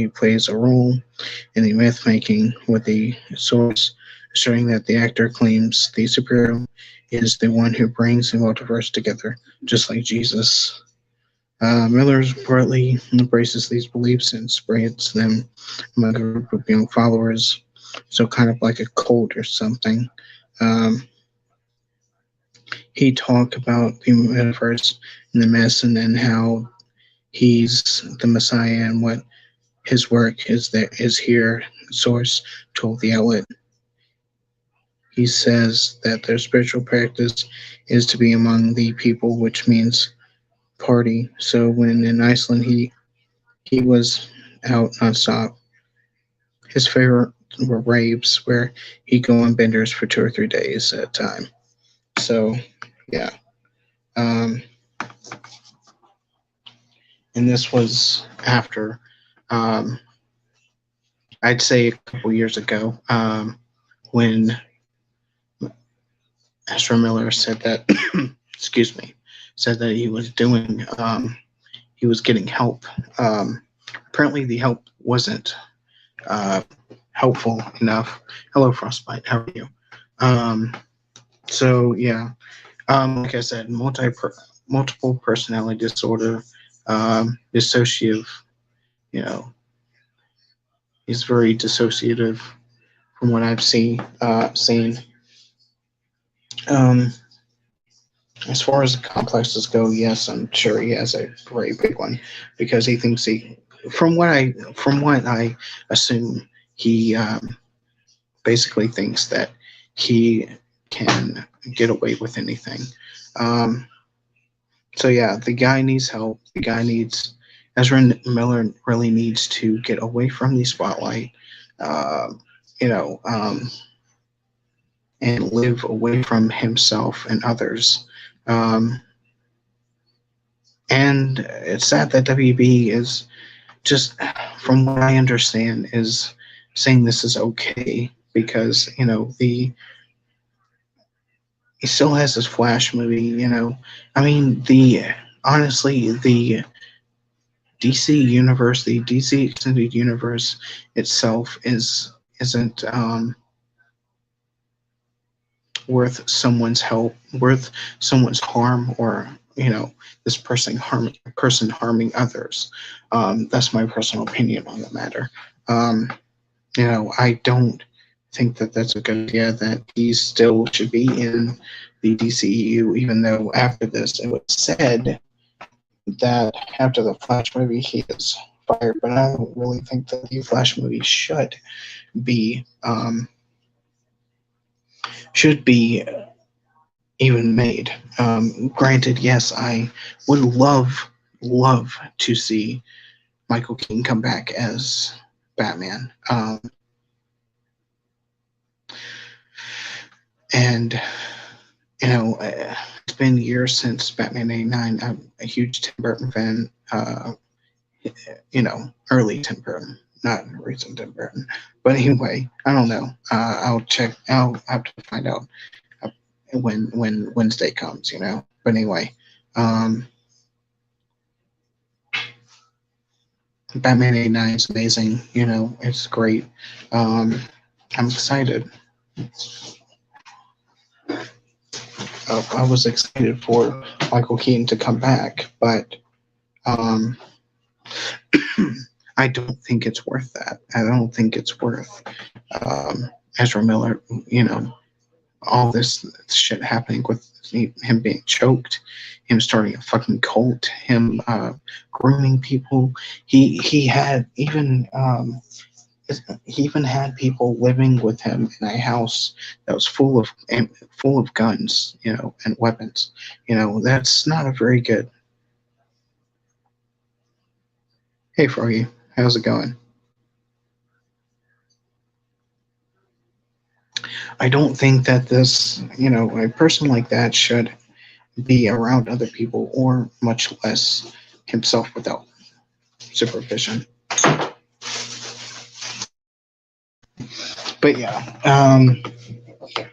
plays a role in the myth making, with the source assuring that the actor claims the superhero is the one who brings the multiverse together, just like Jesus. Miller reportedly embraces these beliefs and spreads them among a group of young followers, so kind of like a cult or something. Um, he talked about the metaverse and the mess, and then how he's the Messiah and what his work is here. Source told the outlet. He says that their spiritual practice is to be among the people, which means party. So when in Iceland, he was out nonstop. His favorite were raves, where he'd go on benders for 2 or 3 days at a time. So yeah, um, and this was after, um, I'd say a couple years ago, when Ezra Miller said that, excuse me, said that he was getting help. Apparently, the help wasn't uh, helpful enough. Hello, Frostbite. How are you? Um, so yeah, like I said, multiple personality disorder, dissociative. You know, he's very dissociative from what I've seen. Um, as far as the complexes go, yes, I'm sure he has a very big one because he thinks from what I assume, he basically thinks that he can get away with anything. Um, so yeah, the guy needs help. The guy needs Ezra Miller really needs to get away from the spotlight. Uh, you know, and live away from himself and others. Um, and it's sad that WB is just, from what I understand, is saying this is okay because he still has his Flash movie. I mean, the honestly the DC universe, the DC extended universe itself isn't worth someone's help, worth someone's harm, or this person harming others. That's my personal opinion on the matter. Um, I don't think that that's a good idea. That he still should be in the DCEU, even though after this it was said that after the Flash movie he is fired. But I don't really think that the Flash movie should be even made. Granted, yes, I would love to see Michael Keaton come back as Batman. And it's been years since Batman '89. I'm a huge Tim Burton fan. Early Tim Burton, not recent Tim Burton. But anyway, I don't know. I'll check. I'll have to find out when Wednesday comes. But anyway, um, Batman '89 is amazing. It's great. Um, I'm excited. I was excited for Michael Keaton to come back, but um, I don't think it's worth that. I don't think it's worth Ezra Miller. All this shit happening with him being choked, him starting a fucking cult, him grooming people. He had even he even had people living with him in a house that was full of guns, and weapons. That's not a very good. Hey, Froggy, how's it going? I don't think that a person like that should be around other people, or much less himself without supervision. But yeah,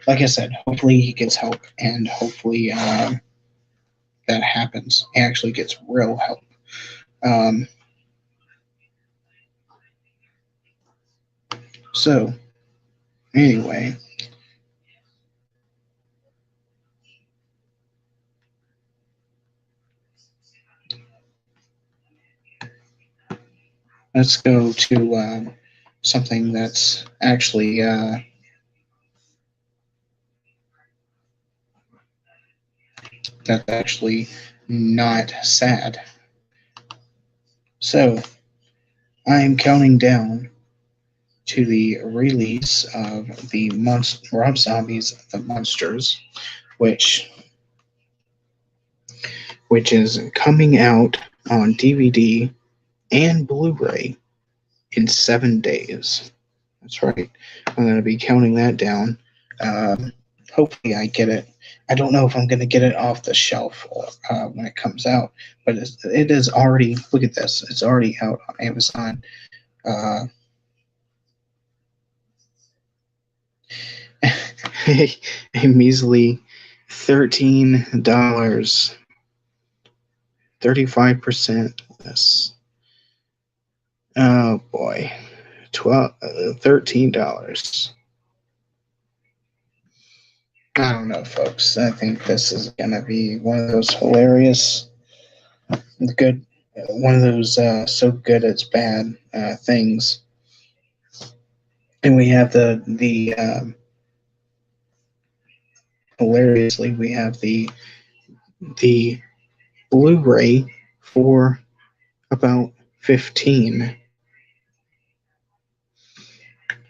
like I said, hopefully he gets help, and hopefully that happens. He actually gets real help. Um, so anyway, let's go to something that's actually not sad. So I'm counting down to the release of the Rob Zombie's The Monsters, which which is coming out on DVD and Blu-ray in 7 days. That's right. I'm going to be counting that down. Um, Hopefully, I get it. I don't know if I'm going to get it off the shelf when it comes out, but it is already. Look at this. It's already out on Amazon. Uh, a measly $13, 35% less. Oh boy, $13. I don't know, folks. I think this is gonna be one of those hilarious, good, one of those so good it's bad things. And we have the hilariously we have the Blu-ray for about 15.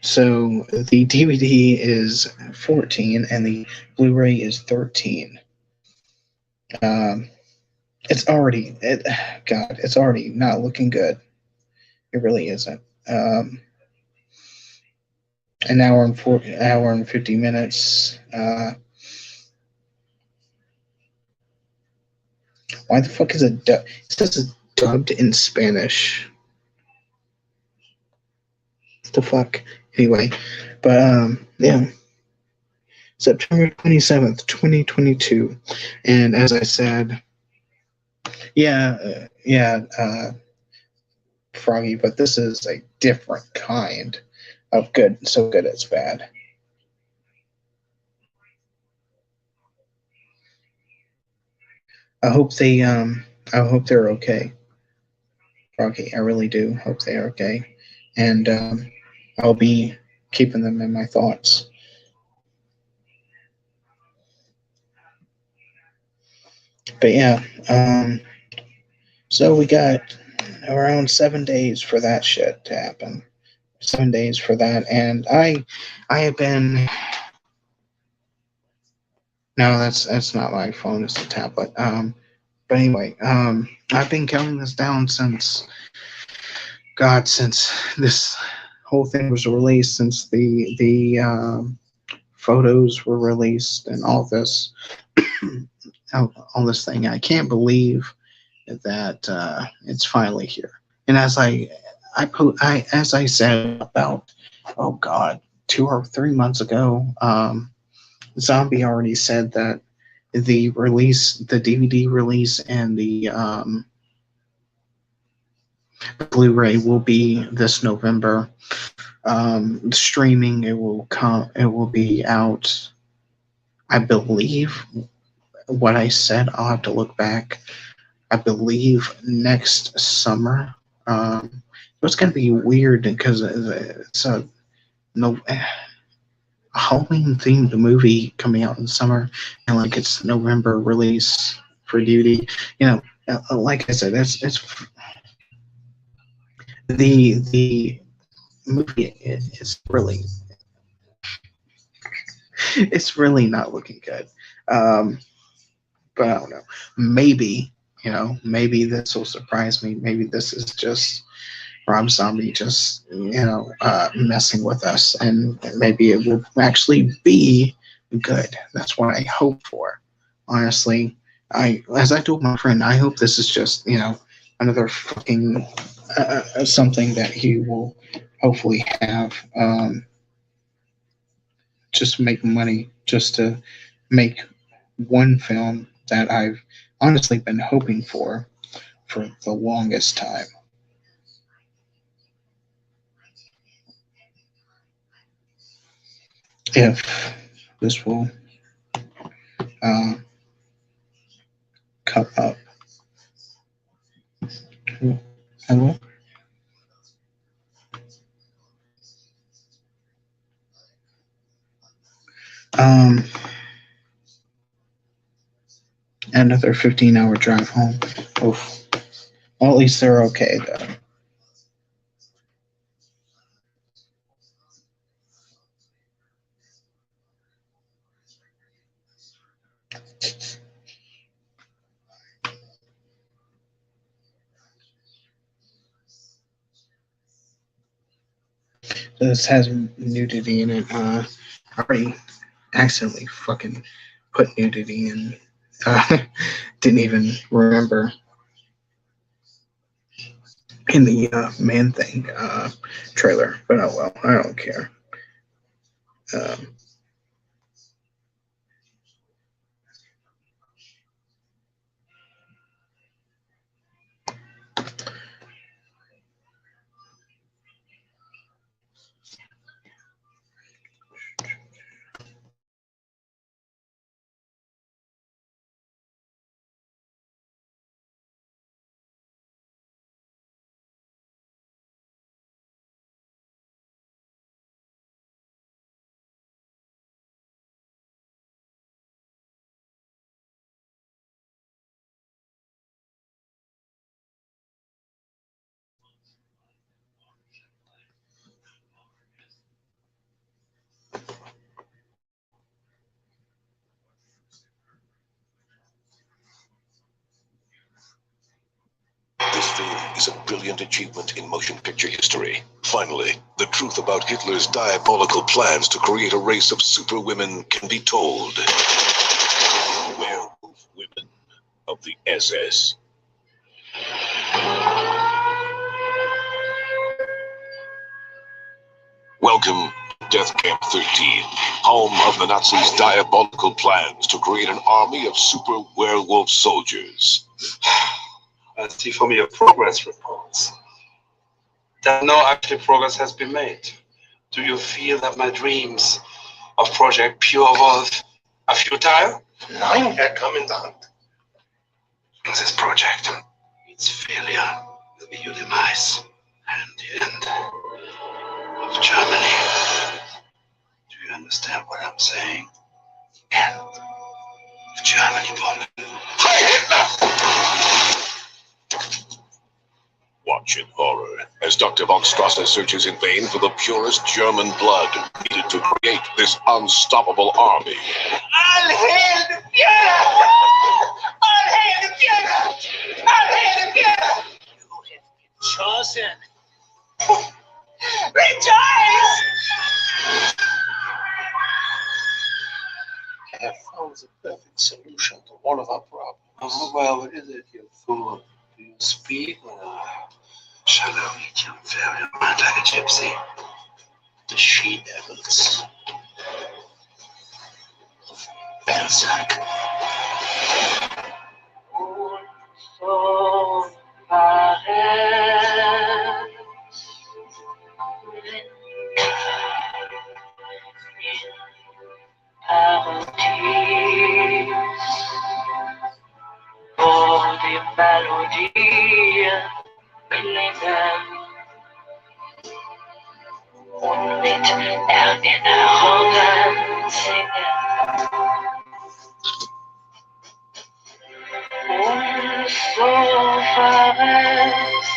So the DVD is 14 and the Blu-ray is 13. Um, it's already not looking good. It really isn't. an hour and 50 minutes. Why the fuck is it says it's dubbed in Spanish? What the fuck? Anyway, but yeah, September 27th, 2022, and as I said, yeah, Froggy, but this is a different kind of good. So good it's bad. I hope I hope they're okay, Froggy. I really do hope they're okay, and I'll be keeping them in my thoughts. But yeah, so we got around 7 days for that shit to happen. 7 days for that, and I have been. No, that's not my phone. It's a tablet. But anyway, I've been counting this down since God, since this whole thing was released, since the photos were released, and all this, all this thing. I can't believe that it's finally here. And as I said about, oh God, 2 or 3 months ago, Zombie already said that the DVD release and the Blu-ray will be this November. Streaming, it will come. It will be out. I believe what I said. I'll have to look back. I believe next summer. It's going to be weird because it's a no Halloween themed movie coming out in the summer, and like it's November release for DVD. You know, like I said, it's the movie is really it's really not looking good. Um, but I don't know. Maybe maybe this will surprise me. Maybe this is just Rob Zombie just messing with us, and maybe it will actually be good. That's what I hope for. Honestly, as I told my friend, I hope this is just another fucking something that he will hopefully have just to make money, just to make one film that I've honestly been hoping for the longest time. If this will uh, come up. Hello? Um, Another 15-hour drive home. Oof. Well, at least they're okay, though. This has nudity in it. I already accidentally fucking put nudity in. Didn't even remember in the Man Thing trailer, but oh well, I don't care. Um, is a brilliant achievement in motion picture history. Finally, the truth about Hitler's diabolical plans to create a race of superwomen can be told. Werewolf women of the SS. Welcome to Death Camp 13, home of the Nazis' diabolical plans to create an army of super werewolf soldiers. I see from your progress reports that no actual progress has been made. Do you feel that my dreams of Project Pure Wolf are futile? Nein, Herr Kommandant. This project, its failure will be your demise and the end of Germany. Do you understand what I'm saying? End of Germany, Paul. Watch in horror as Dr. von Strasse searches in vain for the purest German blood needed to create this unstoppable army. All hail the Führer! All hail the Führer! All hail the Führer! You have been chosen. Rejoice! I have found the perfect solution to all of our problems. Oh, well, what is it, you fool? Do you speak? Shall I eat you very much like a gypsy? The she-devils. Berserk. So parece Parodie, oh, die Melodie klingen und mit Erinnerungen singen. Und so war es,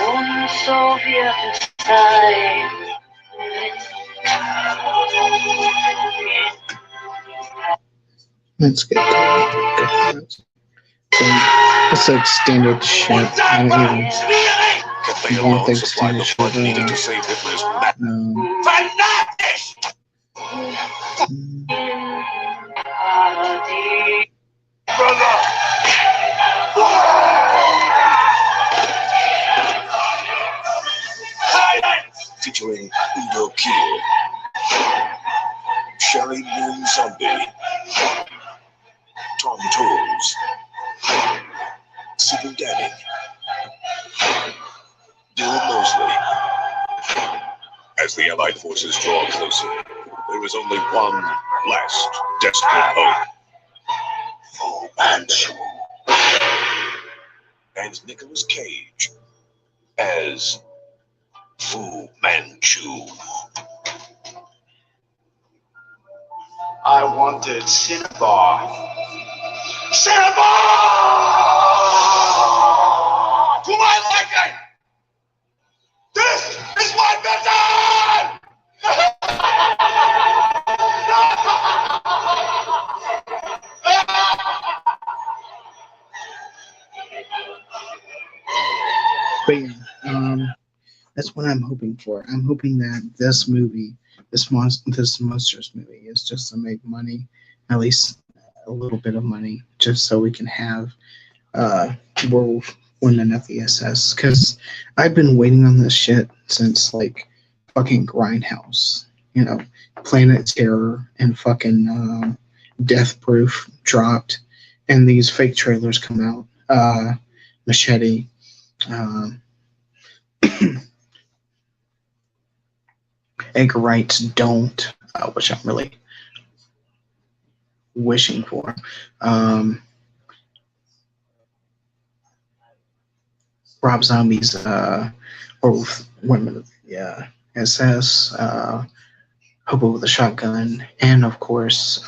und so wird es sein. Let's get to it. So, it's like standard shit. I don't even Can they want alone the supply standard the shit. blood needed to save Hitler's mad? Parodie. Featuring Udo Kier, Sherry Moon Zombie, Tom Tolles, Sidney Danning, Bill Moseley. As the Allied forces draw closer, there is only one last desperate hope. Fu Manchu. And Nicolas Cage as Fu Manchu. I wanted Cinnabar. Cinnabar! To my liking! This is my mission! But yeah, that's what I'm hoping for. I'm hoping that this movie, this monsters movie, is just to make money, at least a little bit of money, just so we can have Werewolf Women of the SS. Because I've been waiting on this shit since like fucking Grindhouse, you know, Planet Terror and fucking Death Proof dropped, and these fake trailers come out. Machete. Edgar Wright's Don't, which I'm really wishing for. Rob Zombie's Werewolf Women of the SS, Hobo with a Shotgun, and of course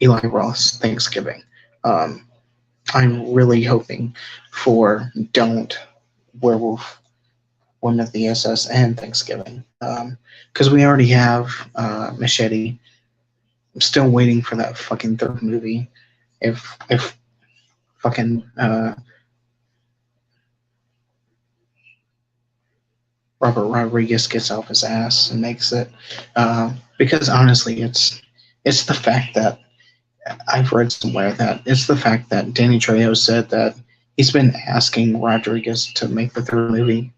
Eli Roth's Thanksgiving. I'm really hoping for Don't, Werewolf Women of the SS, and Thanksgiving. Because we already have Machete. I'm still waiting for that fucking third movie. If fucking Robert Rodriguez gets off his ass and makes it. Because honestly, it's the fact that I've read somewhere that it's the fact that Danny Trejo said that he's been asking Rodriguez to make the third movie,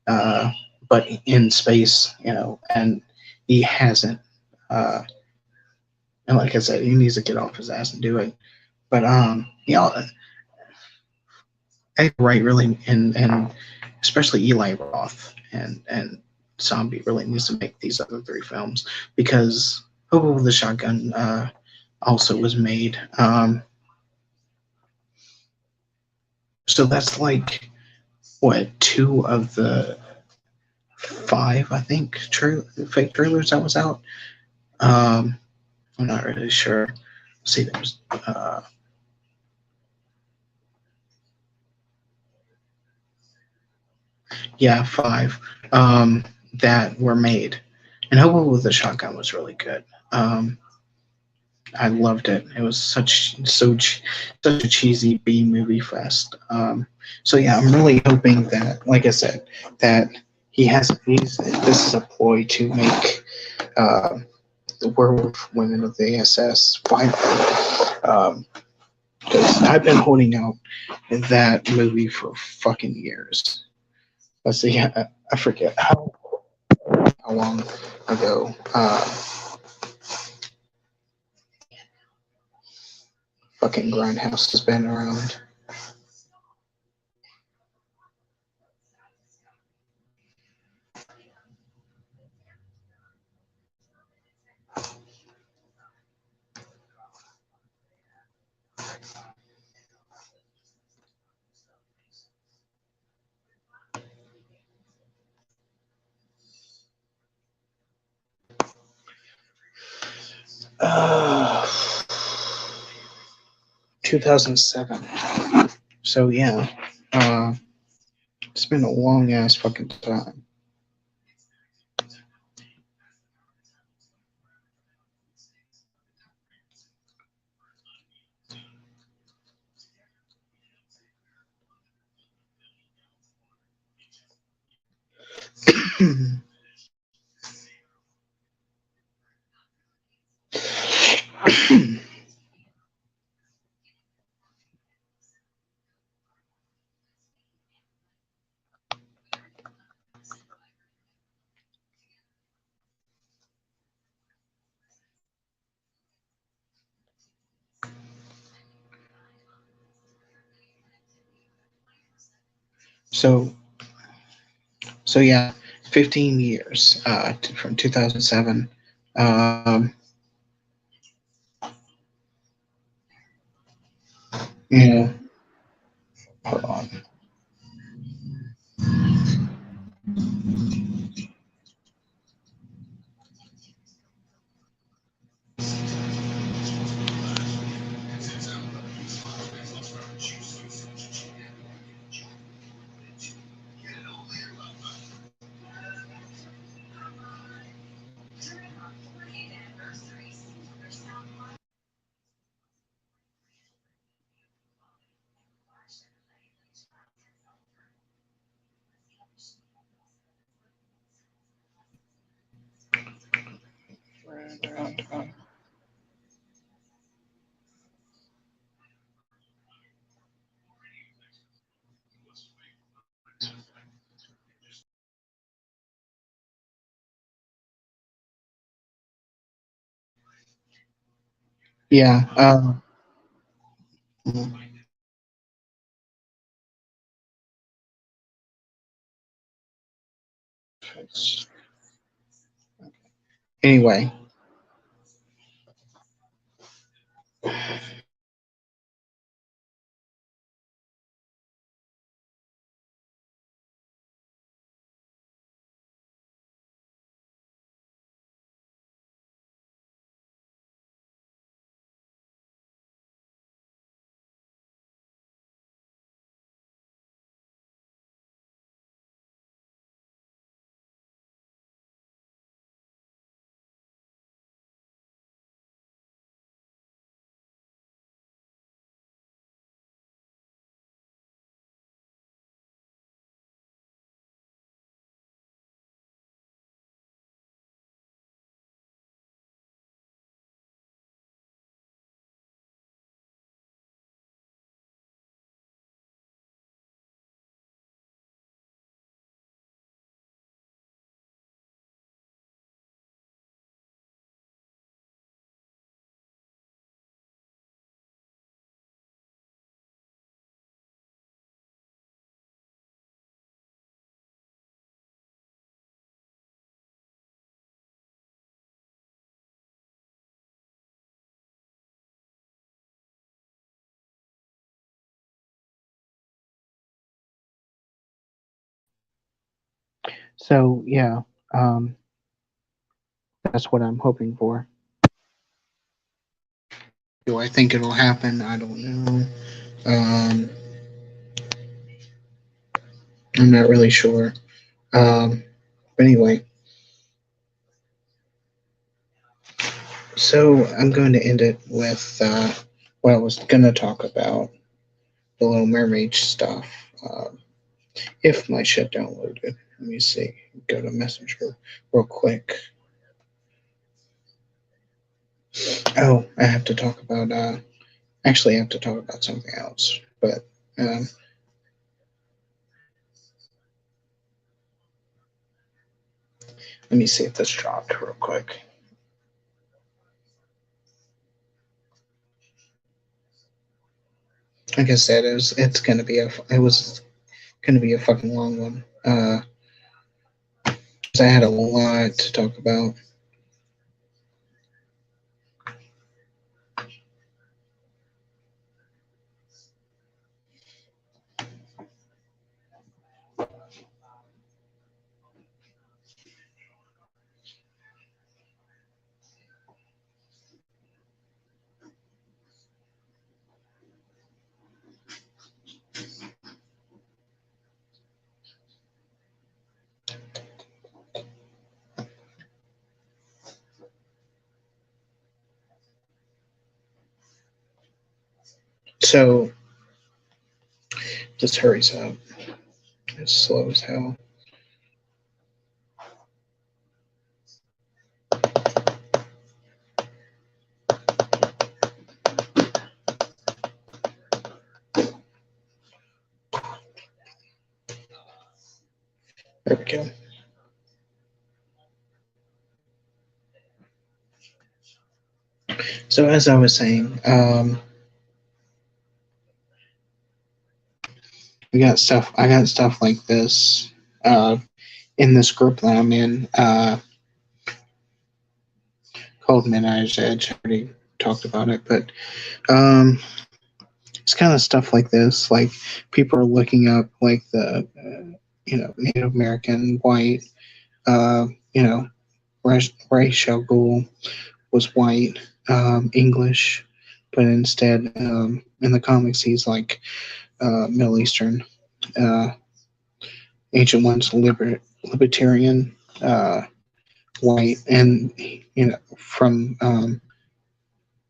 uh, but in space, and he hasn't. Uh, and like I said, he needs to get off his ass and do it. But Edgar Wright really, and especially Eli Roth and Zombie really needs to make these other three films because Hobo with the Shotgun also was made. So that's like what, two of the five, I think, fake trailers that was out. Um, I'm not really sure. See, there was yeah, five that were made, and Hobo with the Shotgun was really good. Um, I loved it. It was such a cheesy B movie fest. So yeah, I'm really hoping that, like I said, that this is a ploy to make uh, the Werewolf Women of the ASS finally. Because I've been holding out that movie for fucking years. Let's see, I forget how long ago. Fucking Grindhouse has been around. Uh, 2007. So yeah, uh, it's been a long ass fucking time. so so yeah, 15 years from 2007. Um, yeah, hold on. Yeah. Anyway, So yeah, um, that's what I'm hoping for. Do I think it'll happen? I don't know. Um, I'm not really sure. But anyway, so I'm going to end it with what I was going to talk about, the Little Mermaid stuff. If my shit downloaded, let me see. Go to Messenger real quick. Oh, I have to talk about. Actually, I have to talk about something else. But um, let me see if this dropped real quick. Like I said, it's gonna be it was gonna be a fucking long one. 'Cause I had a lot to talk about. So just hurries up. It's slow as hell. There we go. So as I was saying, I got stuff like this in this group that I'm in called Midnight's Edge. I already talked about it, but um, it's kind of stuff like this. Like people are looking up like the Native American white, uh, you know, Ray Shogul was white, English, but instead in the comics he's like Middle Eastern. Uh, Ancient One's libertarian, white, and from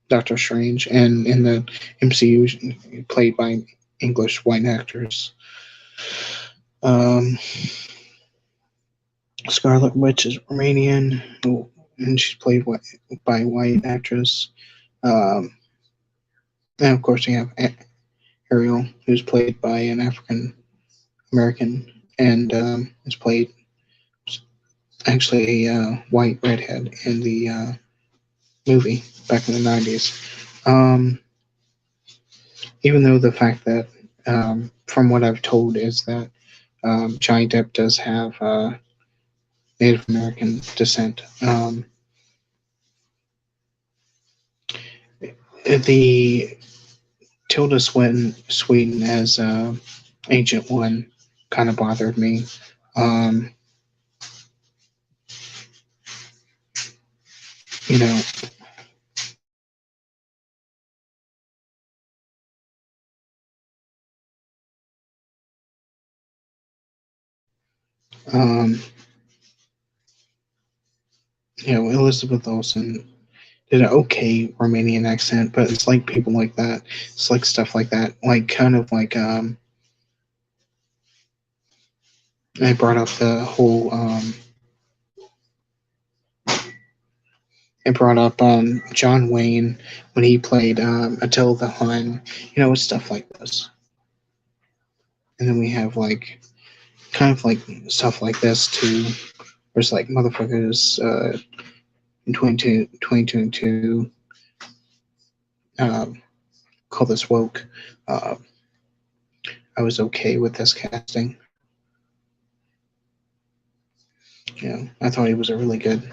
Doctor Strange, and in the MCU played by English white actors. Um, Scarlet Witch is Romanian, and she's played by a white actress. Um, and of course, you have Ariel, who's played by an African American, and is played actually a white redhead in the movie back in the 90s. Um, Even though the fact that, from what I've told, is that Johnny Depp does have Native American descent. The Tilda Sweden as Ancient One kind of bothered me. Um, you know, um, Elizabeth Olsen did an okay Romanian accent, but it's like people like that. It's like stuff like that, like kind of like I brought up the whole I brought up John Wayne when he played Attila the Hun, stuff like this. And then we have like kind of like stuff like this too, where it's like motherfuckers in 2022 call this woke. Uh, I was okay with this casting. I thought he was a really good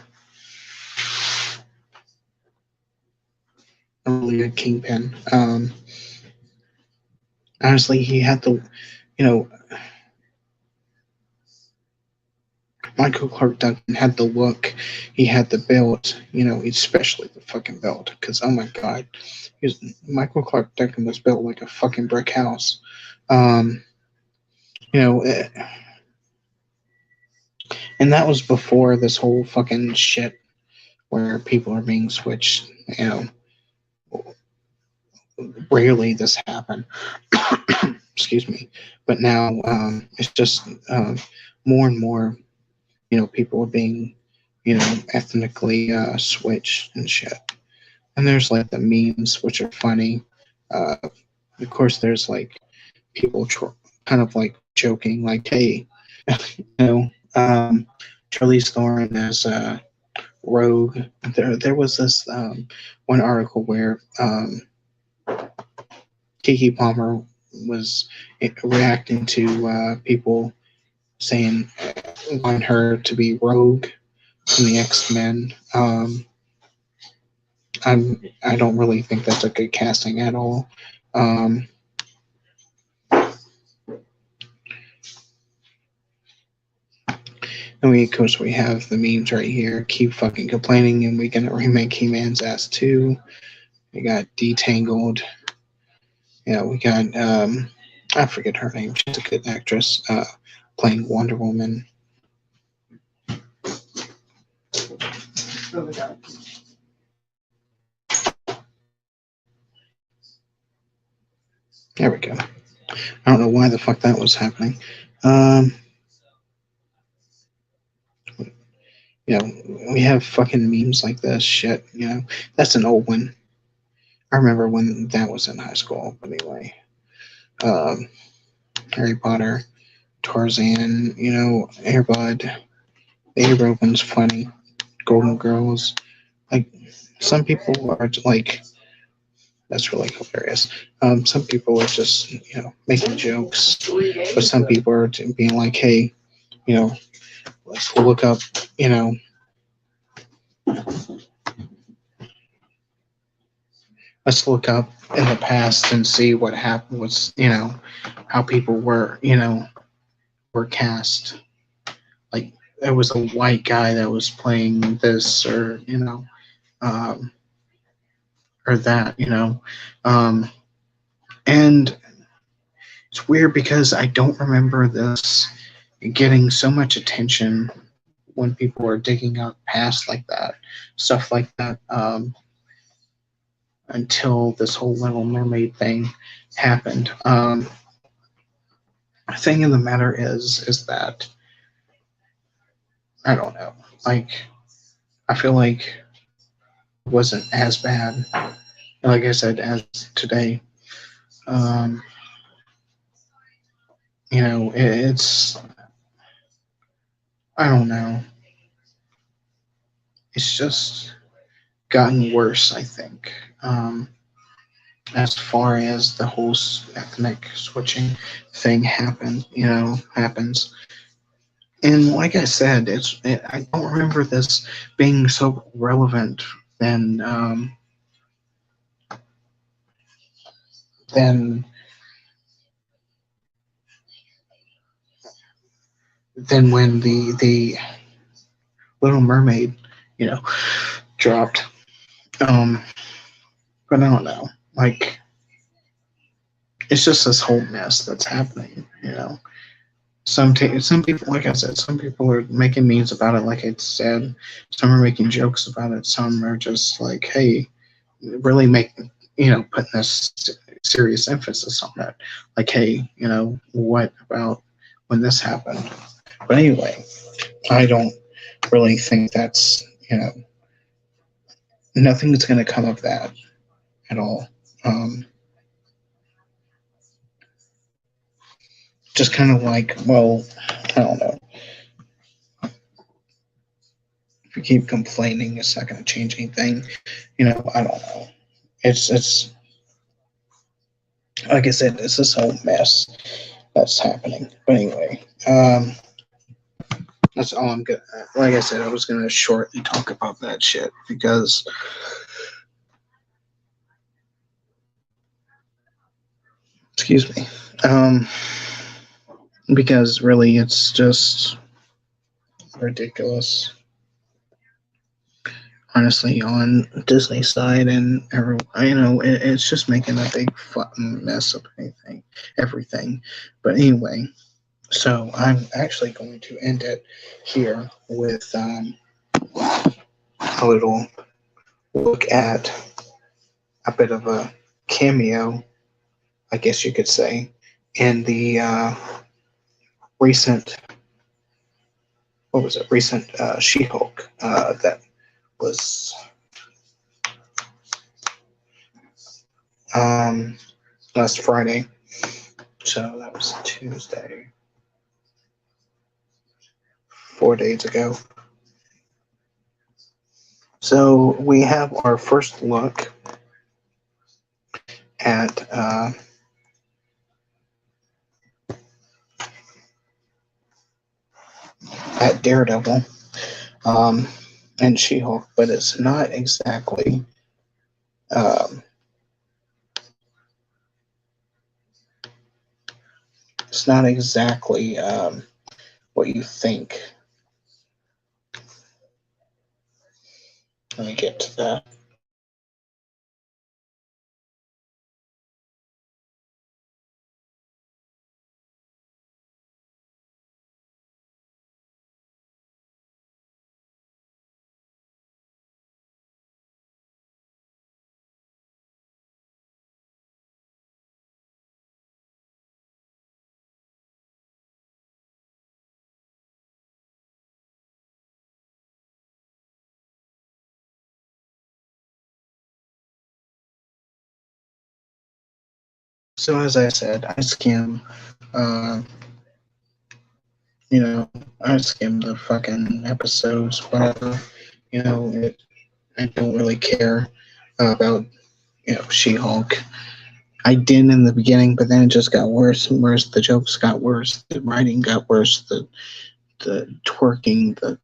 kingpin. Honestly, he had the, you know, Michael Clark Duncan had the look, he had the build, especially the fucking build. Because oh my god, Michael Clark Duncan was built like a fucking brick house. Um, you know, eh, and that was before this whole fucking shit where people are being switched. Rarely this happened. Excuse me, but now it's just more and more. People are being, ethnically switched and shit. And there's like the memes, which are funny. Uh, of course, there's like people kind of like joking, like, "Hey, you know, um, Charlize Theron as Rogue." There was this one article where Kiki Palmer was reacting to people saying want her to be Rogue in the X-Men. I don't really think that's a good casting at all. Um, and of course, we have the memes right here. Keep fucking complaining, and we gonna remake He-Man's ass too. We got Detangled. Yeah, we got I forget her name. She's a good actress playing Wonder Woman. There we go. I don't know why the fuck that was happening. Um, we have fucking memes like this shit. That's an old one. I remember when that was in high school. But anyway, um, Harry Potter, Tarzan, Airbud. The one's funny. Golden Girls. Like, some people are like, that's really hilarious. Some people are just, making jokes. But some people are being like, hey, let's look up, let's look up in the past and see what happened was, how people were cast. Like, there was a white guy that was playing this, or um, or that, and it's weird because I don't remember this getting so much attention when people were digging up past like that, stuff like that, until this whole Little Mermaid thing happened. The thing of the matter is that I don't know. Like, I feel like it wasn't as bad, like I said, as today. Um, it's, I don't know. It's just gotten worse, I think. As far as the whole ethnic switching thing happens. And like I said, I don't remember this being so relevant than than than when the Little Mermaid, you know, dropped. Um, but I don't know. Like, it's just this whole mess that's happening. Some people, like I said, some people are making memes about it. Like I said, some are making jokes about it. Some are just like, hey, really putting this serious emphasis on that. Like, hey, what about when this happened? But anyway, I don't really think that's, nothing's going to come of that at all. Just kind of like, well, I don't know. If you keep complaining, it's not going to change anything. I don't know. It's like I said, it's this whole mess that's happening. But anyway, that's all I'm gonna. Like I said, I was gonna shortly talk about that shit because excuse me, because really it's just ridiculous. Honestly, on Disney's side, and it's just making a big fucking mess of everything. But anyway, so I'm actually going to end it here with a little look at a bit of a cameo, I guess you could say, in the recent recent She-Hulk that was um, last Friday. So that was Tuesday, 4 days ago. So we have our first look at Daredevil and She-Hulk, but it's not exactly um, what you think. Let me get to that. So as I said, uh, I skim the fucking episodes, whatever. I don't really care about She-Hulk. I did in the beginning, but then it just got worse and worse. The jokes got worse. The writing got worse. The twerking, the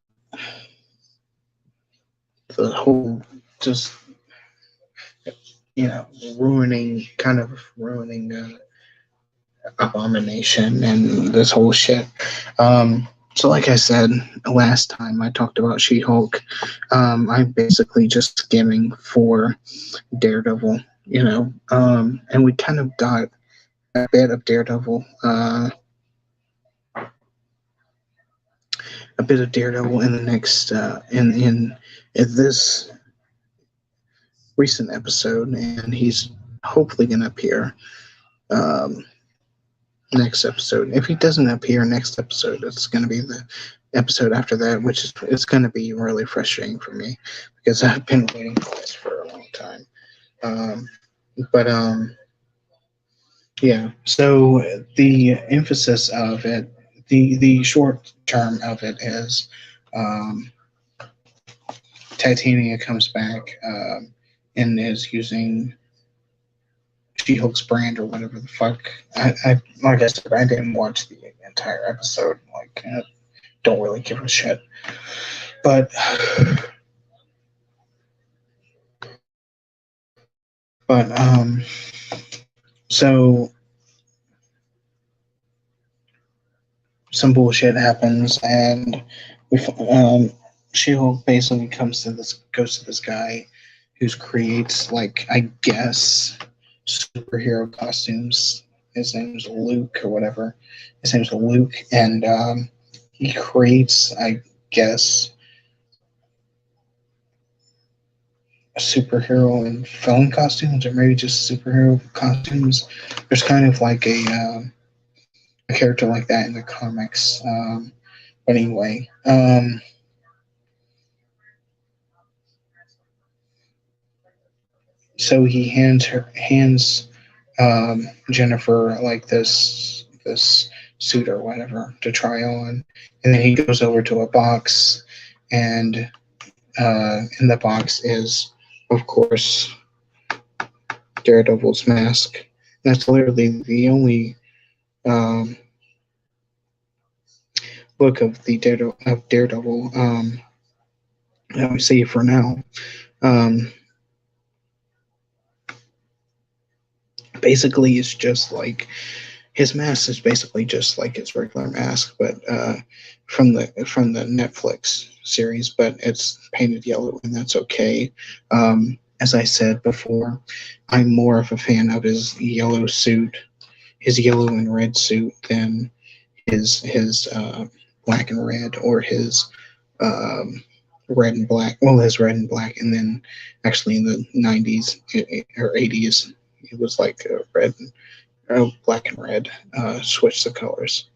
whole just ruining Abomination and this whole shit. So like I said last time I talked about She-Hulk, I'm basically just skimming for Daredevil, and we kind of got a bit of Daredevil, in the next in this recent episode, and he's hopefully going to appear um, next episode. If he doesn't appear next episode, it's going to be the episode after that, which is it's going to be really frustrating for me because I've been waiting for this for a long time. But yeah. So the emphasis of it, the short term of it is, Titania comes back and is using She-Hulk's brand or whatever the fuck. I like I said, I didn't watch the entire episode. Like, I don't really give a shit. But so some bullshit happens, and She-Hulk basically goes to this guy who creates, like, I guess, superhero costumes. His name's Luke or whatever. His name's Luke, and he creates, I guess, a superhero and villain costumes, or maybe just superhero costumes. There's kind of like a character like that in the comics. But anyway, so he hands Jennifer like this suit or whatever to try on, and then he goes over to a box, and in the box is, of course, Daredevil's mask. That's literally the only look of Daredevil that we see for now. Um, Basically, it's just like his mask is basically just like his regular mask, but from the Netflix series, but it's painted yellow, and that's okay. As I said before, I'm more of a fan of his yellow suit, his yellow and red suit, than his black and red, or his um, red and black. Well, his red and black, and then actually in the 90s or 80s, it was like red and black and red. Switch the colors.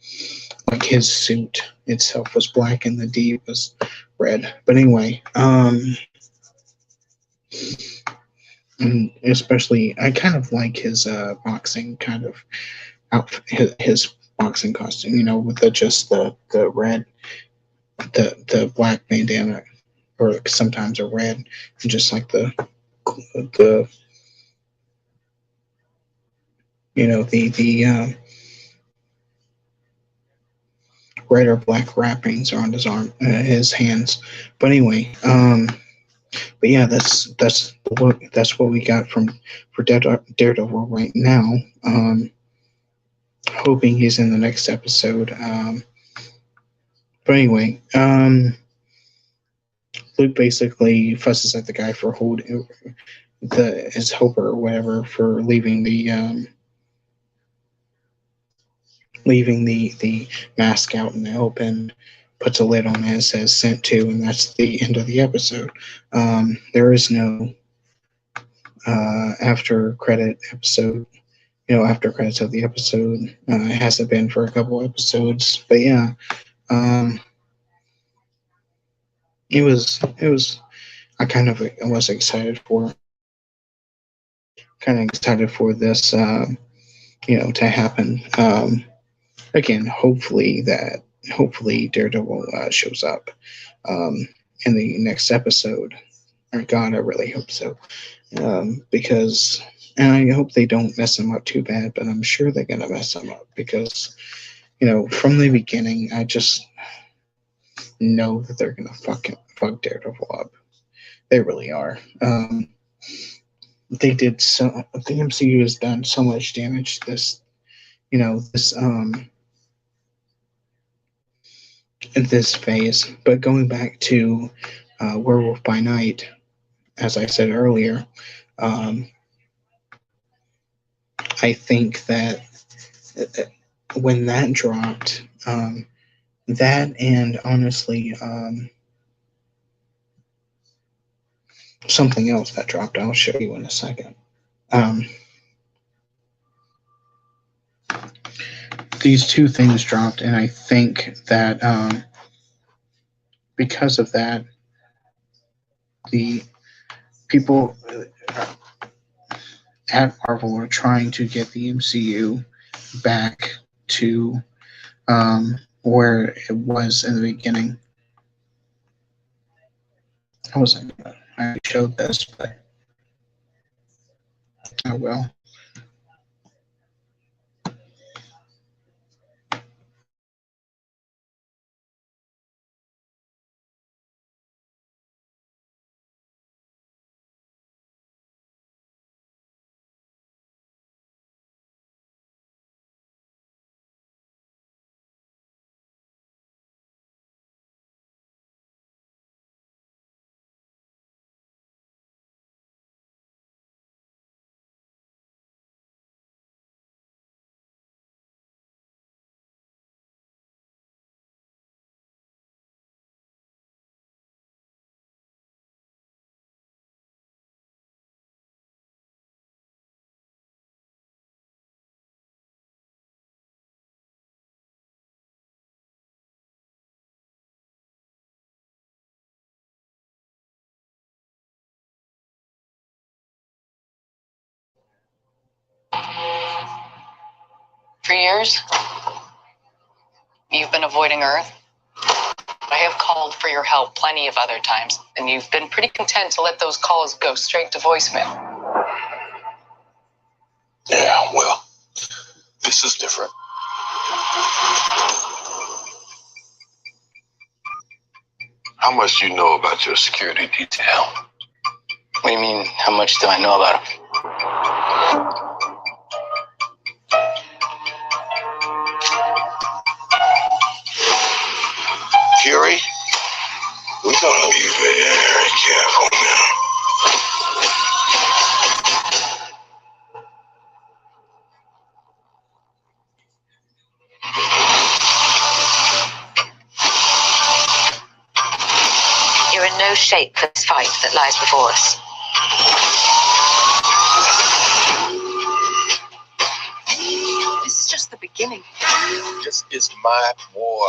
Like his suit itself was black and the D was red. But anyway, and especially I kind of like his boxing kind of outfit, his boxing costume. You know, with just the red, the black bandana, or sometimes a red, and just like the the red or black wrappings around his hands. But anyway, but yeah, that's what we got for Daredevil right now. Hoping he's in the next episode. But anyway, Luke basically fusses at the guy for holding his helper or whatever for leaving the mask out in the open. Puts a lid on it and says "sent to," and that's the end of the episode. There is no after credit episode. After credits of the episode. It hasn't been for a couple episodes, but yeah, it was. I was excited for this, to happen. Again, hopefully Daredevil shows up in the next episode. Or God, I really hope so, because. And I hope they don't mess him up too bad, but I'm sure they're gonna mess him up because, from the beginning, I just know that they're gonna fuck Daredevil up. They really are. The MCU has done so much damage in this phase. But going back to Werewolf by Night, as I said earlier, I think that when that dropped, that and honestly something else that dropped, I'll show you in a second. These two things dropped, and I think that because of that, the people at Marvel are trying to get the MCU back to where it was in the beginning. I showed this, but I will. For years, you've been avoiding Earth. I have called for your help plenty of other times, and you've been pretty content to let those calls go straight to voicemail. Yeah, well, this is different. How much do you know about your security detail? What do you mean, how much do I know about him? Gotta be very careful now. You're in no shape for this fight that lies before us. This is just the beginning. This is my war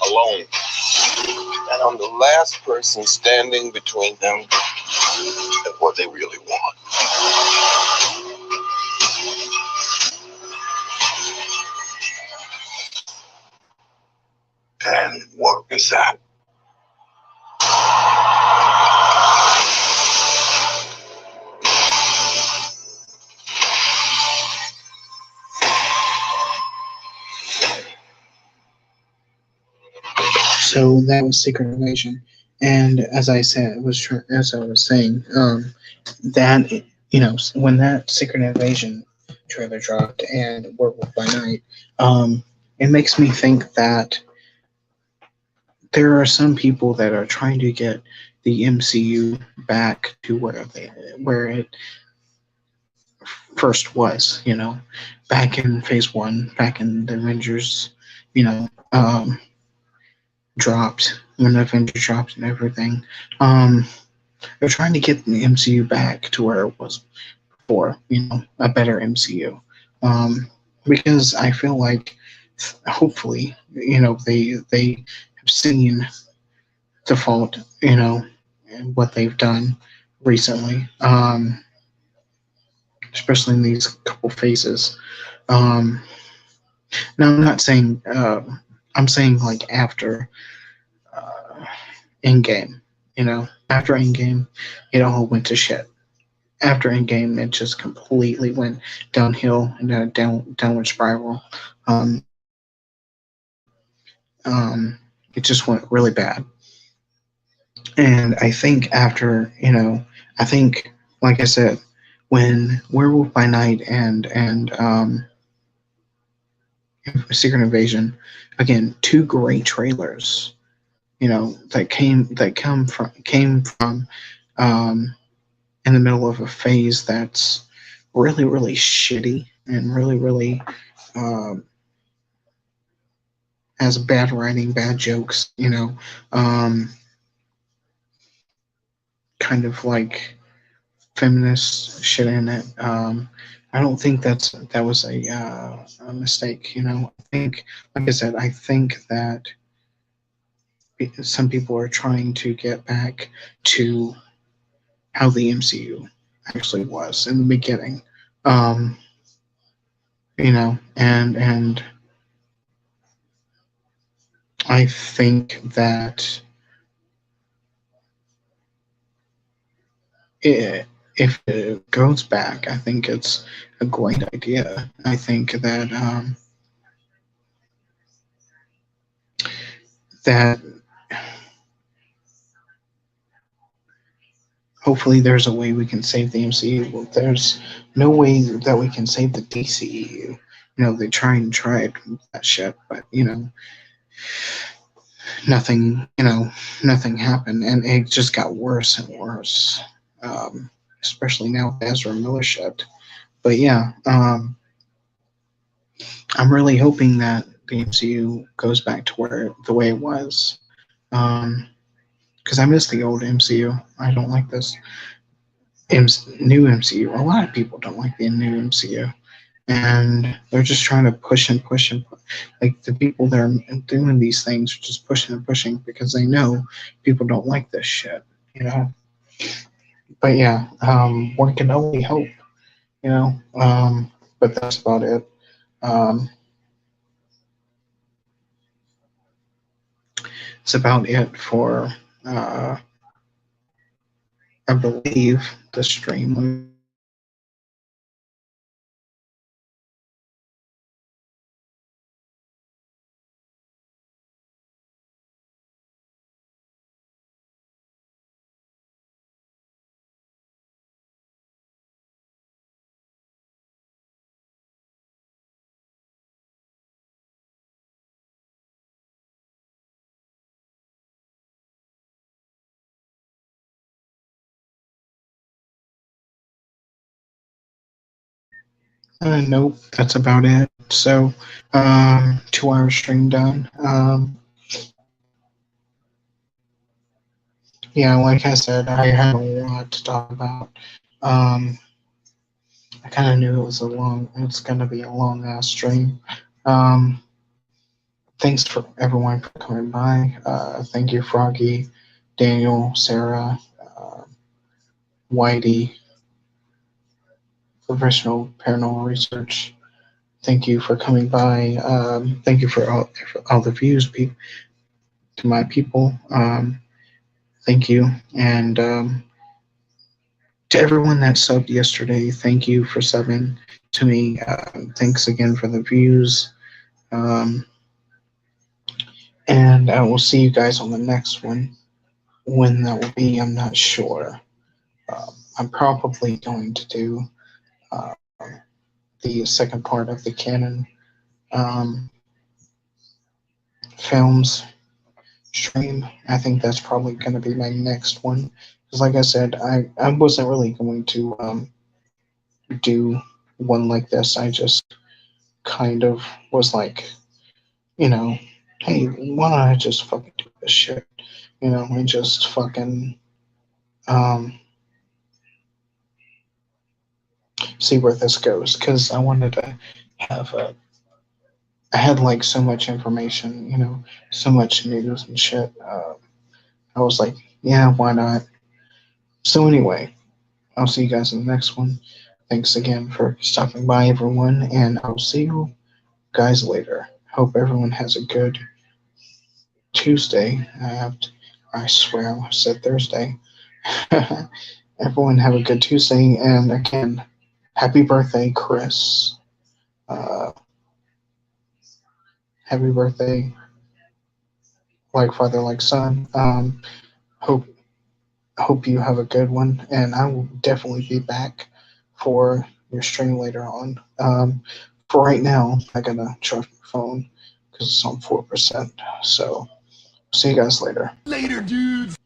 alone. And I'm the last person standing between them and what they really want. And what is that? So that was Secret Invasion, and as I said, as I was saying, that when that Secret Invasion trailer dropped and Werewolf by Night, it makes me think that there are some people that are trying to get the MCU back to where it first was, back in Phase One, back in the Avengers, you know, dropped when the Avengers dropped and everything. They're trying to get the MCU back to where it was before, a better MCU. Because I feel like, hopefully, they have seen the fault, and what they've done recently, especially in these couple phases. Um, Now, I'm not saying, I'm saying like after Endgame, after Endgame, it all went to shit. After Endgame, it just completely went downhill and a downward spiral. Um, it just went really bad. And I think I think, like I said, when Werewolf by Night and Secret Invasion, again, two great trailers, came from in the middle of a phase that's really really shitty and really really um, has bad writing, bad jokes, kind of like feminist shit in it. I don't think that was a mistake. I think, like I said, I think that some people are trying to get back to how the MCU actually was in the beginning. Um, and I think that if it goes back, I think it's a great idea. I think that that hopefully there's a way we can save the MCU. Well, there's no way that we can save the DCEU. They tried that shit, but nothing, nothing happened, and it just got worse and worse. Um, Especially now with Ezra Miller shit. But yeah, I'm really hoping that the MCU goes back to where the way it was. Because I miss the old MCU. I don't like this new MCU. A lot of people don't like the new MCU, and they're just trying to push and push and push. Like the people that are doing these things are just pushing and pushing because they know people don't like this shit. But yeah, one can only hope. You know. But that's about it. Um, it's about it for, I believe, the stream. Nope, that's about it. So, 2 hour stream done. Yeah, like I said, I had a lot to talk about. Um, I kind of knew it's gonna be a long ass stream. Um, Thanks for everyone for coming by. Thank you, Froggy, Daniel, Sarah, Whitey, Professional Paranormal Research. Thank you for coming by. Thank you for all the views, to my people. Thank you, and to everyone that subbed yesterday, thank you for subbing to me. Thanks again for the views. Um, and I will see you guys on the next one. When that will be, I'm not sure. I'm probably going to do uh, the second part of the canon um, films stream. I think that's probably going to be my next one. Because, like I said, I wasn't really going to do one like this. I just kind of was like, you know, hey, why don't I just fucking do this shit? And just fucking um, see where this goes. Because I wanted to have I had like so much information, so much news and shit. I was like, yeah, why not? So anyway, I'll see you guys in the next one. Thanks again for stopping by, everyone, and I'll see you guys later. Hope everyone has a good Tuesday. I swear I said Thursday. Everyone have a good Tuesday, and again, happy birthday, Chris. Uh, Happy birthday, like father, like son. Hope hope you have a good one, and I will definitely be back for your stream later on. For right now, I gotta charge my phone because it's on 4%. So, see you guys later. Later, dudes.